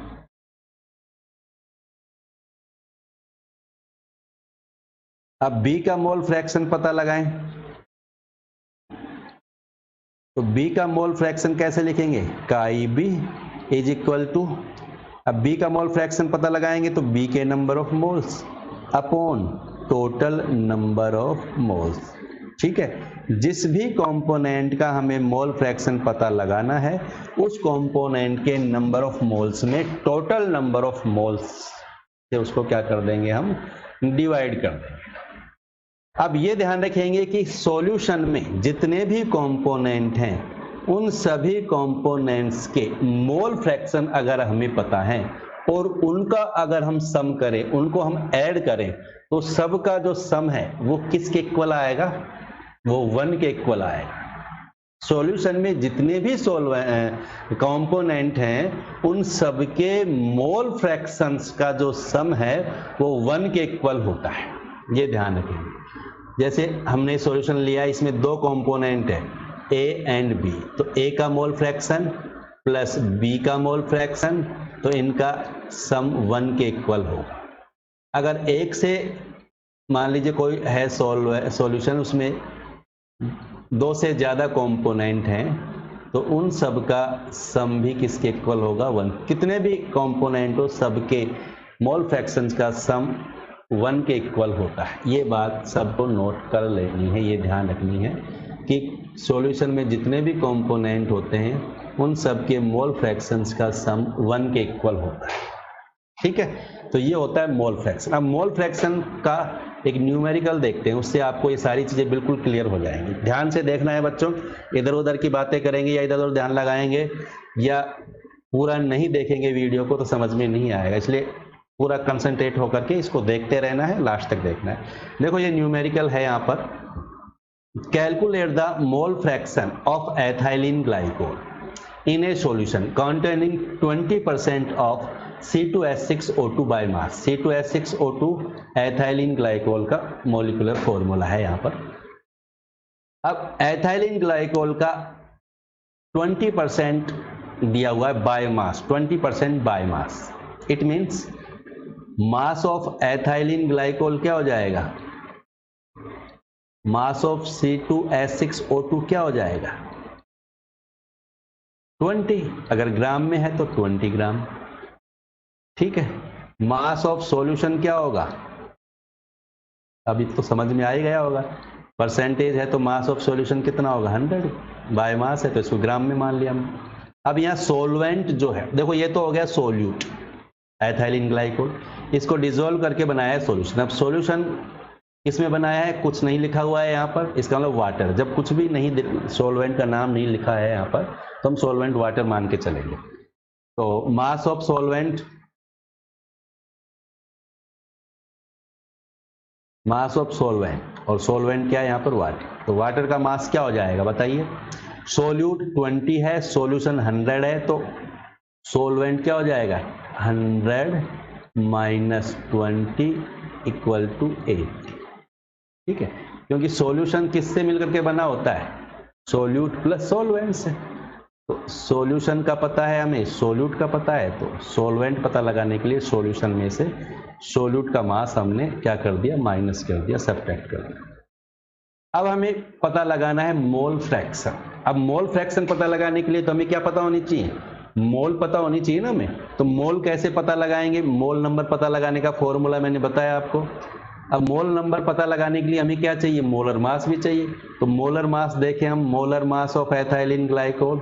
अब बी का मोल फ्रैक्शन पता लगाएं, तो बी का मोल फ्रैक्शन कैसे लिखेंगे, काई बी इज इक्वल टू, अब बी का मोल फ्रैक्शन पता लगाएंगे तो बी के number of moles upon total number of moles. ठीक है, जिस भी कंपोनेंट का हमें मोल फ्रैक्शन पता लगाना है उस कंपोनेंट के नंबर ऑफ मोल्स में टोटल नंबर ऑफ मोल्स से उसको क्या कर देंगे, हम डिवाइड कर देंगे। अब ये ध्यान रखेंगे कि सॉल्यूशन में जितने भी कंपोनेंट हैं उन सभी कंपोनेंट्स के मोल फ्रैक्शन अगर हमें पता है और उनका अगर हम सम करें, उनको हम ऐड करें, तो सबका जो सम है वो किसके इक्वल आएगा, वो 1 के इक्वल आएगा। सॉल्यूशन में जितने भी कंपोनेंट हैं उन सबके मोल फ्रैक्शंस का जो सम है वो 1 के इक्वल होता है, ये ध्यान रखेंगे। जैसे हमने सॉल्यूशन लिया, इसमें दो कंपोनेंट है ए एंड बी, तो ए का मोल फ्रैक्शन प्लस बी का मोल फ्रैक्शन, तो इनका सम 1 के इक्वल होगा। अगर एक से मान लीजिए कोई है सॉल्यूशन, उसमें 2 से ज़्यादा कंपोनेंट हैं, तो उन सब का सम भी किसके इक्वल होगा, 1। कितने भी कंपोनेंट हो सबके मोल फ्रैक्शंस का सम 1 के इक्वल होता है। ये बात सबको नोट कर लेनी है, ये ध्यान रखनी है कि सॉल्यूशन में जितने भी कंपोनेंट होते हैं उन सब के मोल फ्रैक्शंस का सम 1 के इक्वल होता है। ठीक है, तो ये होता है मोल फ्रैक्शन। अब मोल फ्रैक्शन का एक न्यूमेरिकल देखते हैं, उससे आपको ये सारी चीज़ें बिल्कुल क्लियर हो जाएंगी। ध्यान से देखना है बच्चों, इधर उधर की बातें करेंगे या इधर उधर ध्यान लगाएंगे या पूरा नहीं देखेंगे वीडियो को तो समझ में नहीं आएगा, इसलिए पूरा कंसंट्रेट होकर के इसको देखते रहना है, लास्ट तक देखना है। देखो ये न्यूमेरिकल है यहाँ पर, calculate the mole fraction of ethylene glycol in A solution containing 20% of C2H6O2 by mass. C2H6O2 ethylene glycol का मॉलिक्यूलर फॉर्मूला है यहाँ पर। अब एथाइलिन ग्लाइकोल का 20% दिया हुआ है by mass, 20% by mass, it means mass of ethylene glycol क्या हो जाएगा, मास ऑफ C2H6O2 क्या हो जाएगा, 20। अगर ग्राम में है तो 20 ग्राम। ठीक है, मास ऑफ सॉल्यूशन क्या होगा, अभी तो समझ में आ ही गया होगा, परसेंटेज है तो मास ऑफ सॉल्यूशन कितना होगा, 100, बाय मास है तो इसको ग्राम में मान लिया हमने। अब यहाँ सोलवेंट जो है, देखो ये तो हो गया सोल्यूट एथाइलिन ग्लाइकोल, इसको डिसॉल्व करके बनाया है सॉल्यूशन। अब सॉल्यूशन किसमें बनाया है, कुछ नहीं लिखा हुआ है यहाँ पर, इसका मतलब वाटर। जब कुछ भी नहीं, सॉल्वेंट का नाम नहीं लिखा है यहाँ पर, तो हम सॉल्वेंट वाटर मान के चलेंगे। तो mass of solvent, mass of solvent, और सॉल्वेंट क्या है यहाँ पर, वाटर। तो वाटर का मास क्या हो जाएगा बताइए, सोल्यूट 20 है, सॉल्यूशन 100 है, तो सॉल्वेंट क्या हो जाएगा, 100 माइनस 20 इक्वल टू 80। ठीक है, क्योंकि सॉल्यूशन किससे मिलकर के बना होता है, सोल्यूट प्लस सॉल्वेंट से। तो सॉल्यूशन का पता है हमें, सोल्यूट का पता है, तो सॉल्वेंट पता लगाने के लिए सॉल्यूशन में से सोल्यूट का मास हमने क्या कर दिया, माइनस कर दिया, सब्ट्रैक्ट कर दिया। अब हमें पता लगाना है मोल फ्रैक्शन। अब मोल फ्रैक्शन पता लगाने के लिए तो हमें क्या पता होनी चाहिए, मोल पता होनी चाहिए ना हमें। तो मोल कैसे पता लगाएंगे, मोल नंबर पता लगाने का फॉर्मूला मैंने बताया आपको। अब मोल नंबर पता लगाने के लिए हमें क्या चाहिए, मोलर मास भी चाहिए। तो मोलर मास देखें हम, molar mass of ethylene glycol,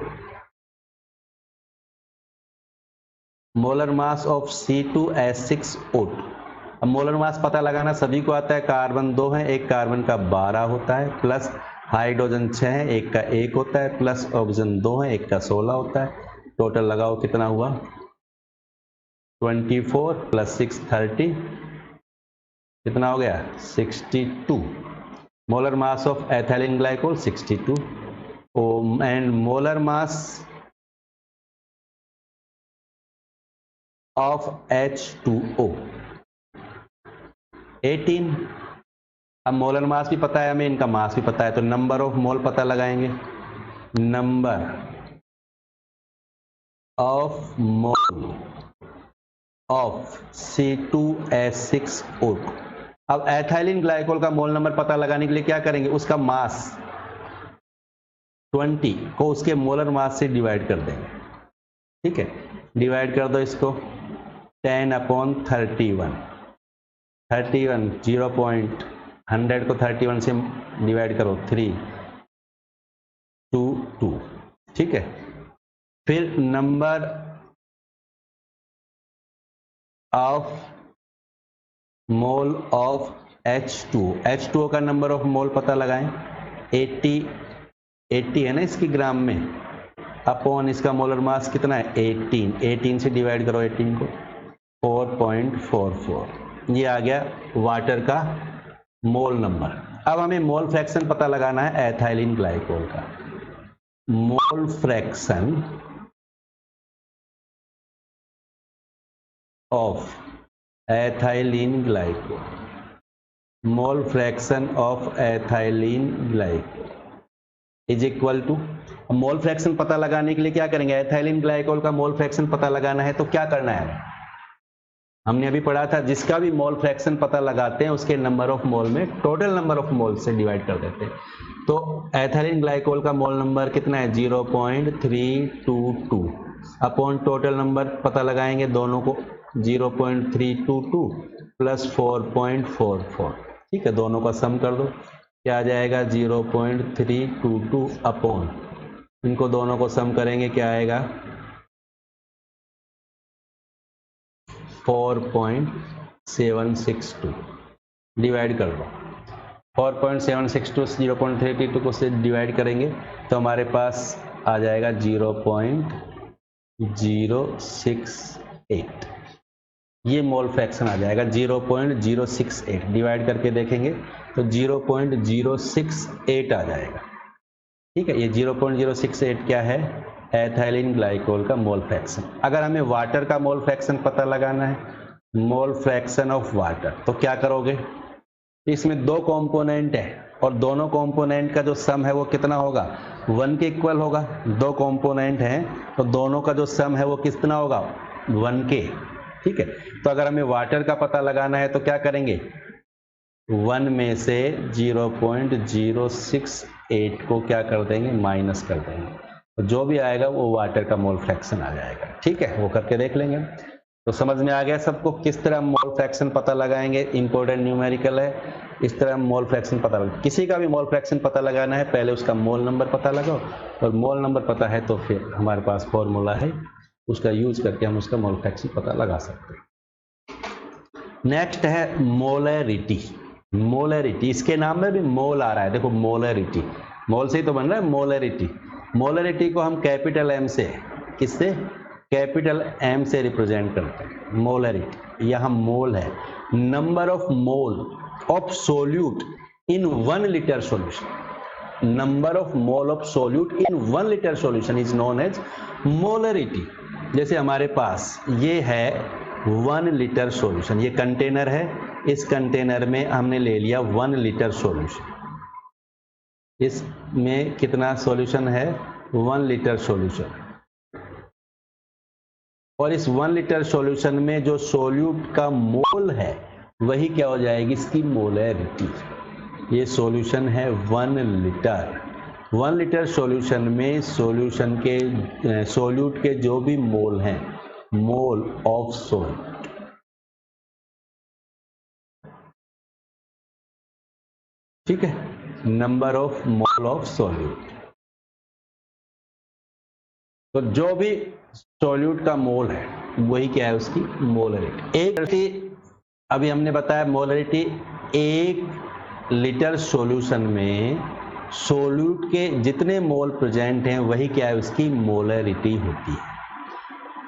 molar mass of C2H6O2। अब मोलर मास पता लगाना सभी को आता है, कार्बन 2 है, एक कार्बन का 12 होता है, प्लस हाइड्रोजन 6 है, एक का 1 होता है, प्लस ऑक्सीजन 2 है, एक का 16 होता है। टोटल लगाओ कितना हुआ, 24 प्लस 6 30, कितना हो गया 62. Molar mass of ethylene glycol 62 and molar mass of H2O 18. अब मोलर मास भी पता है हमें, इनका मास भी पता है, तो नंबर ऑफ मोल पता लगाएंगे. Number of mole of C2H6O2. अब एथिलीन ग्लाइकोल का मोल नंबर पता लगाने के लिए क्या करेंगे, उसका मास 20 को उसके मोलर मास से डिवाइड कर देंगे. ठीक है, डिवाइड कर दो इसको 10/31. 31 0.100 को 31 से डिवाइड करो 322. ठीक है, फिर number of mole of H2O का नंबर ऑफ मोल पता लगाएं. 80 है ना इसकी ग्राम में, अपॉन इसका मोलर मास कितना है 18 से डिवाइड करो 18 को 4.44. ये आ गया वाटर का मोल नंबर. अब हमें मोल फ्रैक्शन पता लगाना है एथिलीन ग्लाइकोल का. Mole fraction of ethylene glycol, mole fraction of ethylene glycol is equal to. Mole fraction पता लगाने के लिए क्या करेंगे, एथिलीन ग्लाइकोल का मोल फ्रैक्शन पता लगाना है तो क्या करना है, हमने अभी पढ़ा था जिसका भी मोल फ्रैक्शन पता लगाते हैं उसके नंबर ऑफ मोल में टोटल नंबर ऑफ मोल से डिवाइड कर देते हैं. तो एथिलीन ग्लाइकोल का मोल नंबर कितना है 0.322 अपॉन टोटल नंबर पता लगाएंगे दोनों को 0.322 प्लस 4.44. ठीक है, दोनों का सम कर दो, क्या आ जाएगा 0.322 अपॉन, इनको दोनों को सम करेंगे क्या आएगा 4.762. डिवाइड कर दो 4.762 0.322 को से डिवाइड करेंगे तो हमारे पास आ जाएगा 0.068. ये मोल फ्रैक्शन आ जाएगा 0.068. डिवाइड करके देखेंगे तो 0.068 आ जाएगा. ठीक है, ये 0.068 क्या है, एथिलीन ग्लाइकोल का मोल फ्रैक्शन. अगर हमें वाटर का मोल फ्रैक्शन पता लगाना है, मोल फ्रैक्शन ऑफ वाटर, तो क्या करोगे, इसमें दो कंपोनेंट है और दोनों कंपोनेंट का जो सम है वो कितना होगा 1 के इक्वल होगा. दो कंपोनेंट हैं तो दोनों का जो सम है वो कितना होगा 1 के. ठीक है, तो अगर हमें वाटर का पता लगाना है तो क्या करेंगे 1 में से 0.068 को क्या कर देंगे माइनस कर देंगे, तो जो भी आएगा वो वाटर का मोल फ्रैक्शन आ जाएगा. ठीक है, वो करके देख लेंगे. तो समझ में आ गया सबको किस तरह मोल फ्रैक्शन पता लगाएंगे. इंपॉर्टेंट न्यूमेरिकल है, इस तरह मोल फ्रैक्शन पता लगा. किसी का भी मोल फ्रैक्शन पता लगाना है पहले उसका मोल नंबर पता लगाओ, और मोल नंबर पता है तो फिर हमारे पास फॉर्मूला है, उसका यूज करके हम उसका मोल फ्रैक्शन पता लगा सकते हैं. नेक्स्ट है मोलरिटी. मोलरिटी, इसके नाम में भी मोल आ रहा है, देखो मोलरिटी, मोल से ही तो बन रहा है मोलरिटी. मोलरिटी को हम कैपिटल एम से, किससे, कैपिटल एम से रिप्रेजेंट करते हैं. मोलरिटी यहाँ मोल है, number of mole of solute in 1 litre solution. Number of mole of solute in 1 litre solution is known as molarity. जैसे हमारे पास ये है 1 लीटर सॉल्यूशन, ये कंटेनर है, इस कंटेनर में हमने ले लिया 1 लीटर सॉल्यूशन. इसमें कितना सॉल्यूशन है 1 लीटर सॉल्यूशन, और इस 1 लीटर सॉल्यूशन में जो सोल्यूट का मोल है वही क्या हो जाएगी इसकी मोलरिटी. ये सॉल्यूशन है 1 लीटर. 1 लीटर सॉल्यूशन में सॉल्यूशन के सोल्यूट के जो भी मोल हैं, मोल ऑफ सोल्यूट, ठीक है, number of mole of solute. तो जो भी सोल्यूट का मोल है वही क्या है उसकी मोलरिटी. एक अभी हमने बताया मोलरिटी 1 लीटर सॉल्यूशन में सोल्यूट के जितने मोल प्रेजेंट हैं वही क्या है उसकी मोलरिटी होती है.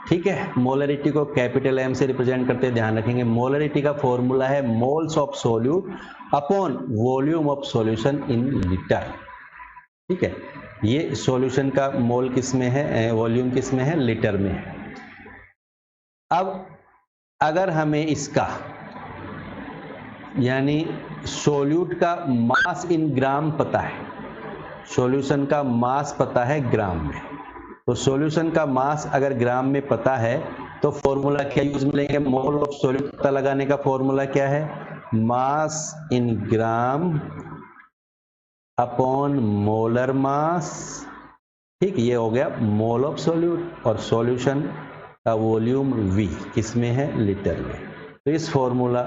ठीक है। मोलरिटी को कैपिटल एम से रिप्रेजेंट करते ध्यान रखेंगे। मोलरिटी का फॉर्मूला है moles of solute upon volume of solution in litre. ठीक है, ये सॉल्यूशन का मोल किस में है, वॉल्यूम किस में है, लीटर में है। अब अगर हमें इसका यानी सोल्यूट का मास इन ग्राम पता है, सॉल्यूशन का मास पता है ग्राम में, तो सॉल्यूशन का मास अगर ग्राम में पता है तो फॉर्मूला क्या यूज में लेंगे, मोल ऑफ सोल्यूट पता लगाने का फॉर्मूला क्या है, मास इन ग्राम अपॉन मोलर मास। ठीक, ये हो गया मोल ऑफ सोल्यूट, और सॉल्यूशन का वॉल्यूम V किस में है, लीटर में। तो इस फॉर्मूला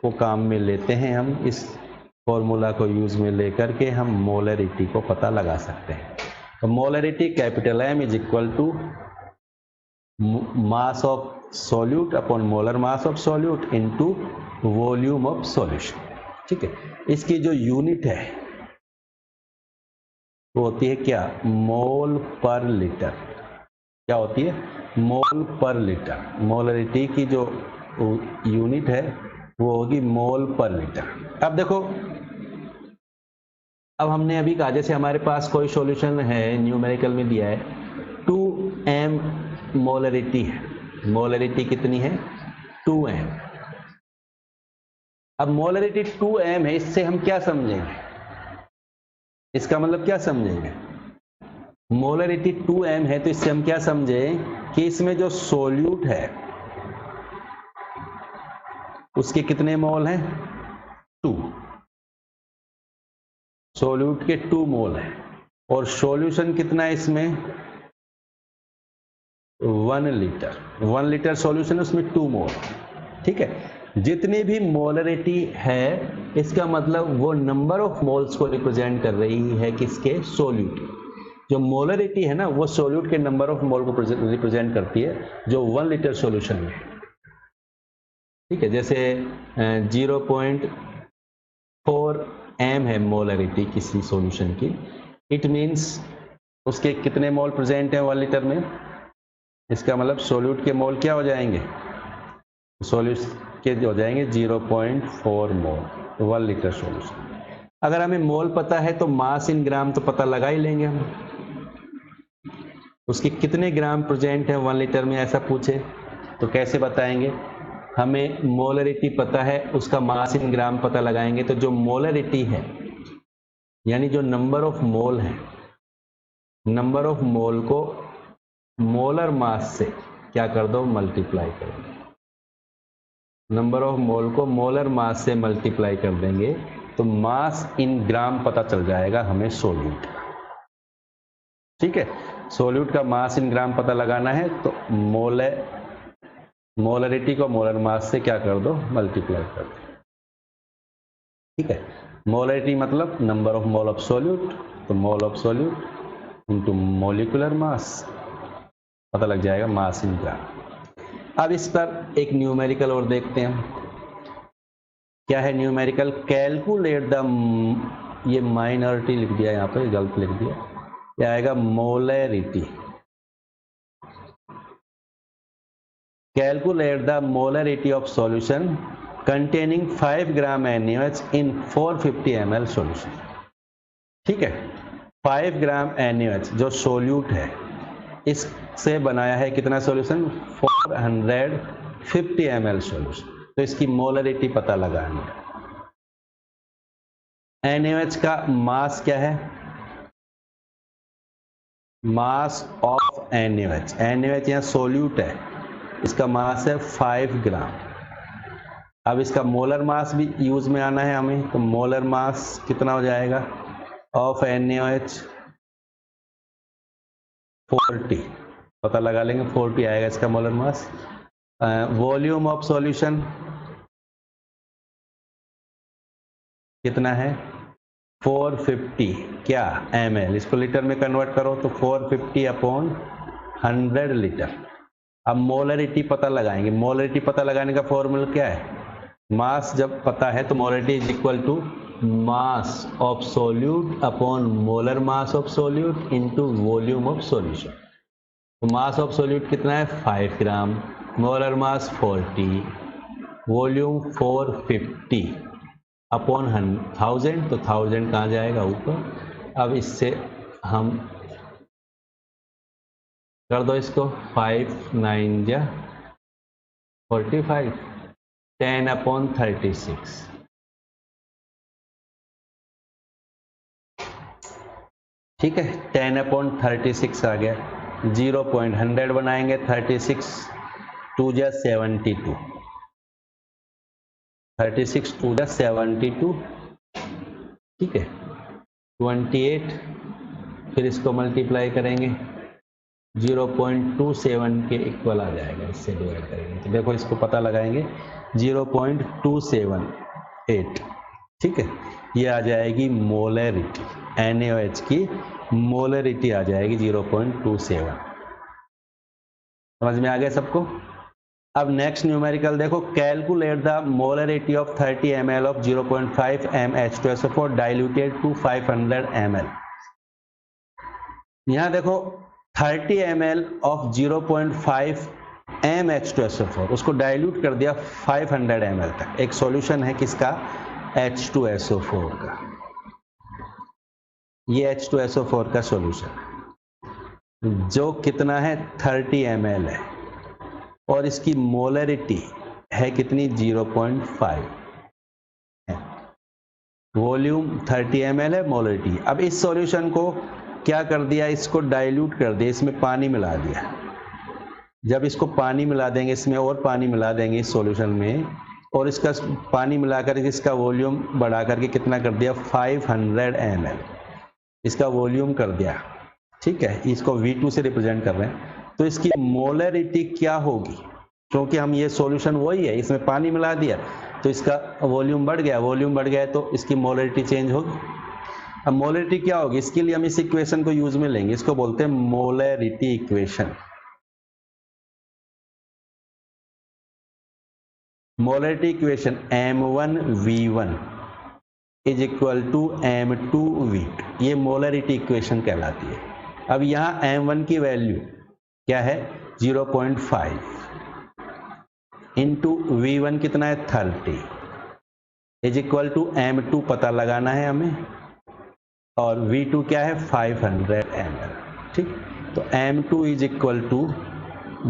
को काम में लेते हैं हम, इस फॉर्मूला को यूज में लेकर के हम मोलरिटी को पता लगा सकते हैं। तो molarity capital M is equal to mass of solute upon molar mass of solute into volume of solution. ठीक है, इसकी जो यूनिट है वो होती है क्या, मोल पर लीटर। क्या होती है, मोल पर लीटर। मोलरिटी की जो यूनिट है वो होगी मोल पर लीटर। अब देखो, अब हमने अभी कहा जैसे हमारे पास कोई सॉल्यूशन है, न्यूमेरिकल में दिया है 2m मोलरिटी है, मोलरिटी कितनी है, 2m। अब मोलरिटी 2m है, इससे हम क्या समझेंगे, इसका मतलब क्या समझेंगे, मोलरिटी 2m है तो इससे हम क्या समझें कि इसमें जो सोल्यूट है उसके कितने मोल हैं, 2, सोल्यूट के 2 मोल है, और सॉल्यूशन कितना है इसमें, 1 लीटर। 1 लीटर सॉल्यूशन है, उसमें 2 मोल। ठीक है, जितनी भी मोलरिटी है इसका मतलब वो नंबर ऑफ मोल्स को रिप्रेजेंट कर रही है किसके, सोल्यूट। जो मोलरिटी है ना वो सोल्यूट के नंबर ऑफ मोल को रिप्रेजेंट करती है जो 1 लीटर सॉल्यूशन में। ठीक है, जैसे 0.4 m है मोलरिटी किसी सॉल्यूशन की, इट मींस उसके कितने मोल प्रेजेंट हैं 1 लीटर में, इसका मतलब सोल्यूट के मोल क्या हो जाएंगे, सोल्यूट के हो जाएंगे 0.4 मोल, 1 लीटर सॉल्यूशन। अगर हमें मोल पता है तो मास इन ग्राम तो पता लगा ही लेंगे हम, उसके कितने ग्राम प्रेजेंट है 1 लीटर में ऐसा पूछे तो कैसे बताएंगे, हमें मोलरिटी पता है, उसका मास इन ग्राम पता लगाएंगे, तो जो मोलरिटी है यानी जो नंबर ऑफ मोल है, नंबर ऑफ मोल को मोलर मास से क्या कर दो, मल्टीप्लाई कर दो। नंबर ऑफ मोल को मोलर मास से मल्टीप्लाई कर देंगे तो मास इन ग्राम पता चल जाएगा हमें सोल्यूट। ठीक है, सोल्यूट का मास इन ग्राम पता लगाना है तो मोलरिटी को मोलर मास से क्या कर दो, मल्टीप्लाई कर दो। ठीक है, मोलरिटी मतलब number of mole of solute, तो mole of solute into molecular mass, पता लग जाएगा मास इन ग्राम। अब इस पर एक न्यूमेरिकल और देखते हैं, क्या है न्यूमेरिकल, कैलकुलेट द, ये माइनॉरिटी लिख दिया यहाँ पे, गलत लिख दिया, क्या आएगा, molarity. Calculate the molarity of solution containing 5 gram NaOH in 450 ml solution। ठीक है, 5 ग्राम NaOH जो सोल्यूट है इससे बनाया है कितना सॉल्यूशन, 450 ml सॉल्यूशन, तो इसकी मोलरिटी पता लगानी है। NaOH का मास क्या है, मास ऑफ NaOH, NaOH यहाँ सोल्यूट है, इसका मास है 5 ग्राम। अब इसका मोलर मास भी यूज में आना है हमें, तो मोलर मास कितना हो जाएगा ऑफ NaOH, 40, पता लगा लेंगे 40 आएगा इसका molar mass. Volume of solution कितना है, 450 क्या ml, इसको लीटर में कन्वर्ट करो तो 450 अपॉन 100 लीटर। अब मोलरिटी पता लगाएंगे, मोलरिटी पता लगाने का फॉर्मूला क्या है, मास जब पता है तो molarity is equal to mass of solute upon molar mass of solute into volume of solution. तो मास ऑफ सॉल्यूट कितना है 5 gram, molar mass 40, volume 450 upon 1000, तो 1000 कहाँ जाएगा ऊपर। अब इससे हम कर दो इसको, 5 9 जा 45, 10 अपॉन 36, ठीक है 10 अपॉन 36 आ गया, 0.100 बनाएंगे, 36 2 जा 72, 36 2 जा 72, ठीक है 28, फिर इसको मल्टीप्लाई करेंगे 0.27 के इक्वल आ जाएगा, इससे डिवाइड करेंगे तो देखो इसको पता लगाएंगे 0.278, ठीक है ये आ जाएगी मोलरिटी, NaOH की मोलरिटी आ जाएगी 0.27। समझ में आ गया सबको। अब नेक्स्ट न्यूमेरिकल देखो, calculate the molarity of 30 ml ऑफ 0.5 m H2SO4 diluted to 500 ml। यहाँ देखो 30 ml ऑफ 0.5 m H2SO4 उसको डाइल्यूट कर दिया 500 ml तक। एक सॉल्यूशन है किसका, H2SO4 का, ये H2SO4 का सॉल्यूशन जो कितना है 30 ml है और इसकी मोलरिटी है कितनी 0.5 है, वॉल्यूम 30 ml है, मोलरिटी। अब इस सॉल्यूशन को क्या कर दिया, इसको डाइल्यूट कर दिया, इसमें पानी मिला दिया। जब इसको पानी मिला देंगे, इसमें और पानी मिला देंगे इस सॉल्यूशन में, और इसका पानी मिलाकर इसका वॉल्यूम बढ़ा करके कितना कर दिया 500 ml इसका वॉल्यूम कर दिया, ठीक है इसको V2 से रिप्रेजेंट कर रहे हैं। तो इसकी मोलरिटी क्या होगी, क्योंकि हम ये सॉल्यूशन वही है, इसमें पानी मिला दिया तो इसका वॉल्यूम बढ़ गया, वॉल्यूम बढ़ गया तो इसकी मोलरिटी चेंज होगी। अब मोलरिटी क्या होगी, इसके लिए हम इस इक्वेशन को यूज में लेंगे, इसको बोलते हैं molarity equation. Molarity equation M1V1 is equal to M2V2, ये मोलरिटी इक्वेशन कहलाती है। अब यहाँ M1 की वैल्यू क्या है 0.5 इंटू V1 कितना है 30 इज इक्वल टू M2 पता लगाना है हमें, और V2 क्या है 500 ml, ठीक। तो M2 is equal to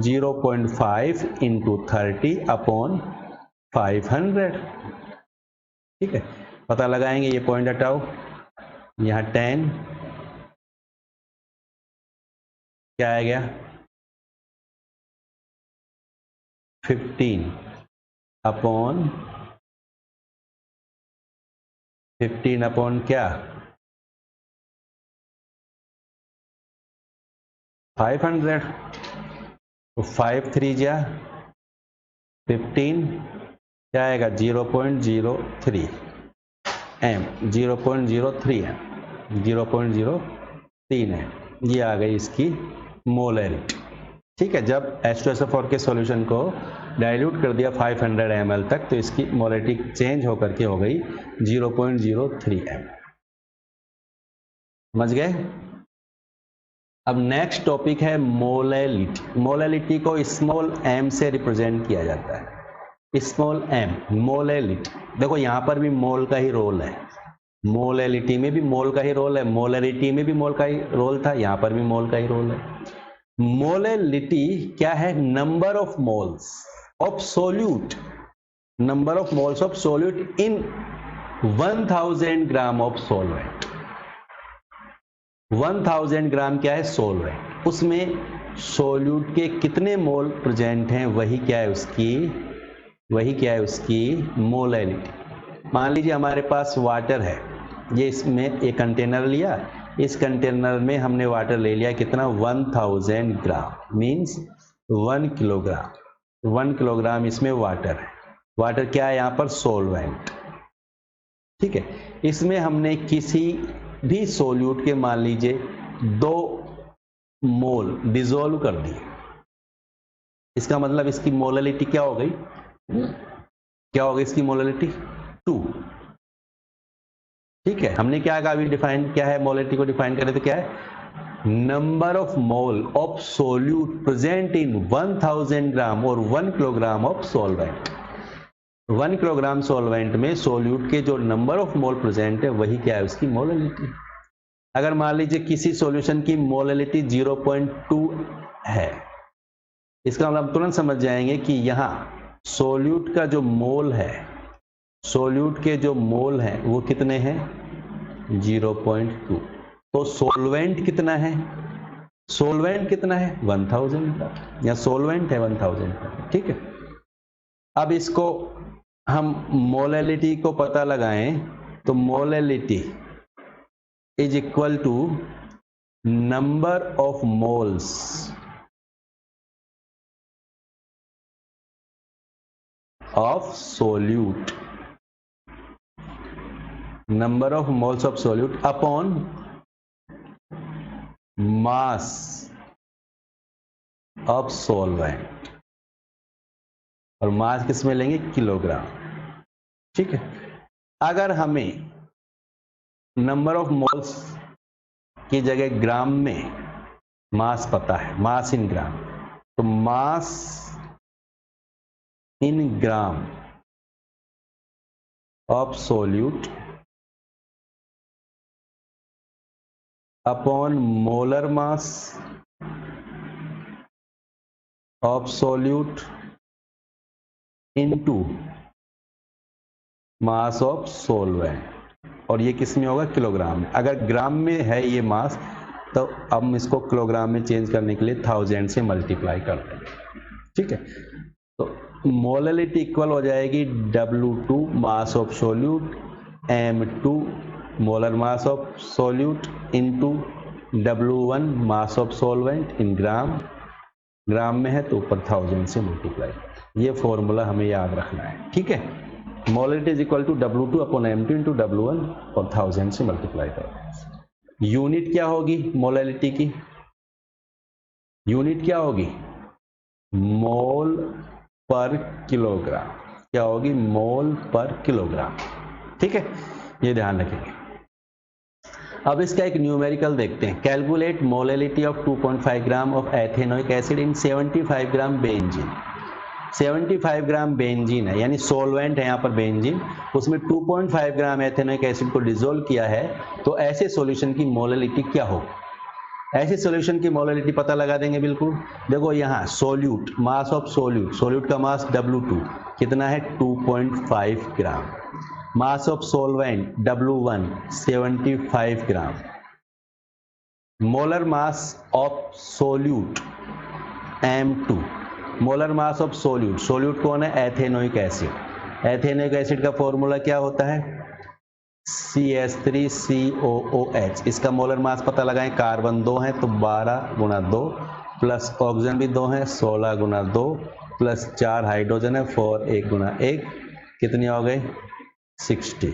0.5 into 30 upon 500, ठीक है पता लगाएंगे, ये पॉइंट हटाओ, यहाँ 10 क्या आ गया 15 अपॉन 15 अपॉन क्या 500, तो 5 3 जा 15 क्या आएगा 0.03 m, 0.03 m, 0.03 है, ये आ गई इसकी मोलरिटी, ठीक है। जब H2SO4 के सॉल्यूशन को डाइल्यूट कर दिया 500 ml तक तो इसकी मोलरिटी चेंज होकर के हो गई 0.03 m। समझ गए। अब नेक्स्ट टॉपिक है मोलैलिटी। मोलैलिटी को स्मॉल m से रिप्रेजेंट किया जाता है, स्मॉल m, मोलैलिटी। देखो यहाँ पर भी मोल का ही रोल है, मोलैलिटी में भी मोल का ही रोल है, मोलैरिटी में भी मोल का ही रोल था, यहाँ पर भी मोल का ही रोल है। मोलैलिटी क्या है, number of moles of solute, number of moles of solute in 1000 gram of solvent. 1000 ग्राम क्या है सोल्वेंट, उसमें सोल्यूट के कितने मोल प्रेजेंट हैं वही क्या है उसकी मोलैलिटी। मान लीजिए हमारे पास वाटर है, ये इसमें एक कंटेनर लिया, इस कंटेनर में हमने वाटर ले लिया कितना 1000 ग्राम, मीन्स 1 किलोग्राम। 1 किलोग्राम इसमें वाटर है, वाटर क्या है यहाँ पर सोल्वेंट, ठीक है। इसमें हमने किसी भी सोल्यूट के मान लीजिए 2 मोल डिसॉल्व कर दिए, इसका मतलब इसकी मोलैलिटी क्या हो गई, क्या हो गई इसकी मोलैलिटी 2, ठीक है। हमने क्या कहा अभी डिफाइन क्या है, मोलैलिटी को डिफाइन करें तो क्या है number of mole of solute present in 1000 ग्राम और 1 kilogram of solvent. 1 kilogram solvent में सोल्यूट के जो नंबर ऑफ मोल प्रेजेंट है वही क्या है, उसकी मोलैलिटी। अगर मान लीजिए किसी सॉल्यूशन की मोलैलिटी 0.2 है, इसका मतलब तुरंत समझ जाएंगे कि यहाँ सोल्यूट का जो मोल है, सोल्यूट के जो मोल हैं वो कितने हैं, 0.2। तो सोल्वेंट कितना है, सोल्वेंट कितना है 1000 का, या सोल्वेंट है 1000 का, ठीक है। अब इसको हम मोलैलिटी को पता लगाएं तो molality is equal to number of moles of solute, number of moles of solute upon mass of solvent, और मास किस में लेंगे, किलोग्राम, ठीक है। अगर हमें नंबर ऑफ मोल्स की जगह ग्राम में मास पता है, मास इन ग्राम, तो mass in gram of solute upon molar mass of solute into mass of solvent, और ये किस में होगा, किलोग्राम में। अगर ग्राम में है ये मास तो अब हम इसको किलोग्राम में चेंज करने के लिए 1000 से मल्टीप्लाई कर देंगे, ठीक है। तो मोलैलिटी इक्वल हो जाएगी W2 mass of solute M2 molar mass of solute into W1 mass of solvent in gram, gram में है तो ऊपर 1000 से मल्टीप्लाई। ये फॉर्मूला हमें याद रखना है, ठीक है। Molality is equal to W2 upon M2 into W1 और 1000 से मल्टीप्लाई करें। यूनिट क्या होगी मोलैलिटी की, यूनिट क्या होगी, मोल पर किलोग्राम, क्या होगी, मोल पर किलोग्राम, ठीक है, ये ध्यान रखेंगे। अब इसका एक न्यूमेरिकल देखते हैं। Calculate molality of 2.5 gram of ethanoic acid in 75 gram benzene. 75 gram benzene है, यानी सोलवेंट है यहाँ पर बेंजीन, उसमें 2.5 ग्राम एथेनोइक एसिड को डिसोल्व किया है, तो ऐसे सॉल्यूशन की मोलैलिटी क्या हो। ऐसे सॉल्यूशन की मोलैलिटी पता लगा देंगे बिल्कुल। देखो यहाँ solute, mass of solute, solute का मास W2 कितना है 2.5 gram, mass of solvent W1 75 gram, molar mass of solute M2, molar mass of solute, solute कौन है, एथेनोइक एसिड। एथेनोइक एसिड का फॉर्मूला क्या होता है, CH3COOH। इसका मोलर मास पता लगाएं, कार्बन 2 है तो 12 गुना 2 प्लस ऑक्सीजन भी 2 है 16 गुना 2 प्लस 4 हाइड्रोजन है 4 1 गुना 1, कितनी हो गई 60,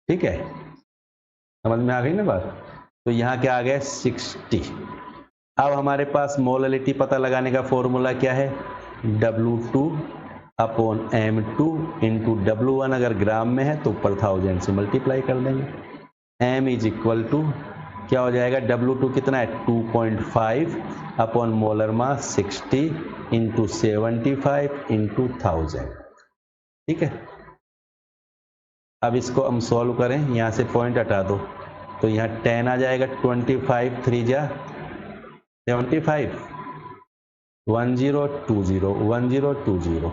ठीक है, समझ में आ गई ना बात। तो यहाँ क्या आ गया 60। अब हमारे पास मोलैलिटी पता लगाने का फॉर्मूला क्या है, W2 upon M2 into W1, अगर ग्राम में है तो ऊपर 1000 से मल्टीप्लाई कर देंगे। M इज इक्वल टू क्या हो जाएगा, W2 कितना है 2.5 अपॉन मोलर मास 60 इंटू 75 इंटू 1000, ठीक है। अब इसको हम सॉल्व करें, यहाँ से पॉइंट हटा दो तो यहाँ 10 आ जाएगा, 25 3 जा 75, 1020 1020,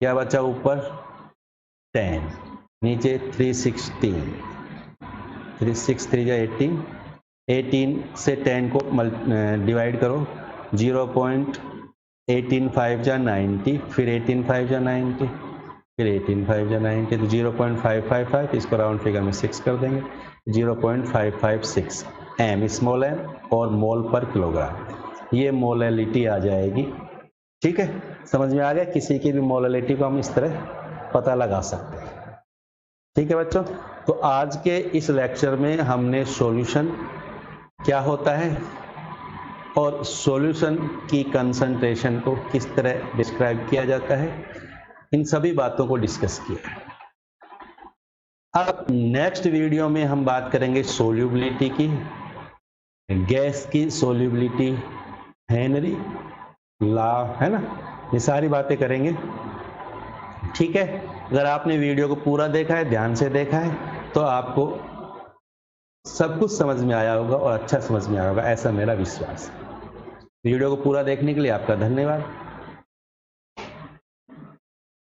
क्या बचा ऊपर 10, नीचे 316, 363 जा 18, 18 से 10 को डिवाइड करो, 0.185 जा 90, फिर 185 जा 90, फिर 185 जा 90, तो 0.555, इसको राउंड फिगर में 6 कर देंगे, 0.556 m स्मॉल m और मोल पर किलोग्राम, ये मोलैलिटी आ जाएगी, ठीक है। समझ में आ गया, किसी की भी मोलैलिटी को हम इस तरह पता लगा सकते हैं, ठीक है बच्चों। तो आज के इस लेक्चर में हमने सॉल्यूशन क्या होता है और सॉल्यूशन की कंसंट्रेशन को किस तरह डिस्क्राइब किया जाता है, इन सभी बातों को डिस्कस किया है। अब नेक्स्ट वीडियो में हम बात करेंगे सोल्यूबिलिटी की, गैस की सोल्यूबिलिटी, हेनरी लॉ, है ना, ये सारी बातें करेंगे। ठीक है, अगर आपने वीडियो को पूरा देखा है, ध्यान से देखा है, तो आपको सब कुछ समझ में आया होगा और अच्छा समझ में आया होगा, ऐसा मेरा विश्वास है। वीडियो को पूरा देखने के लिए आपका धन्यवाद।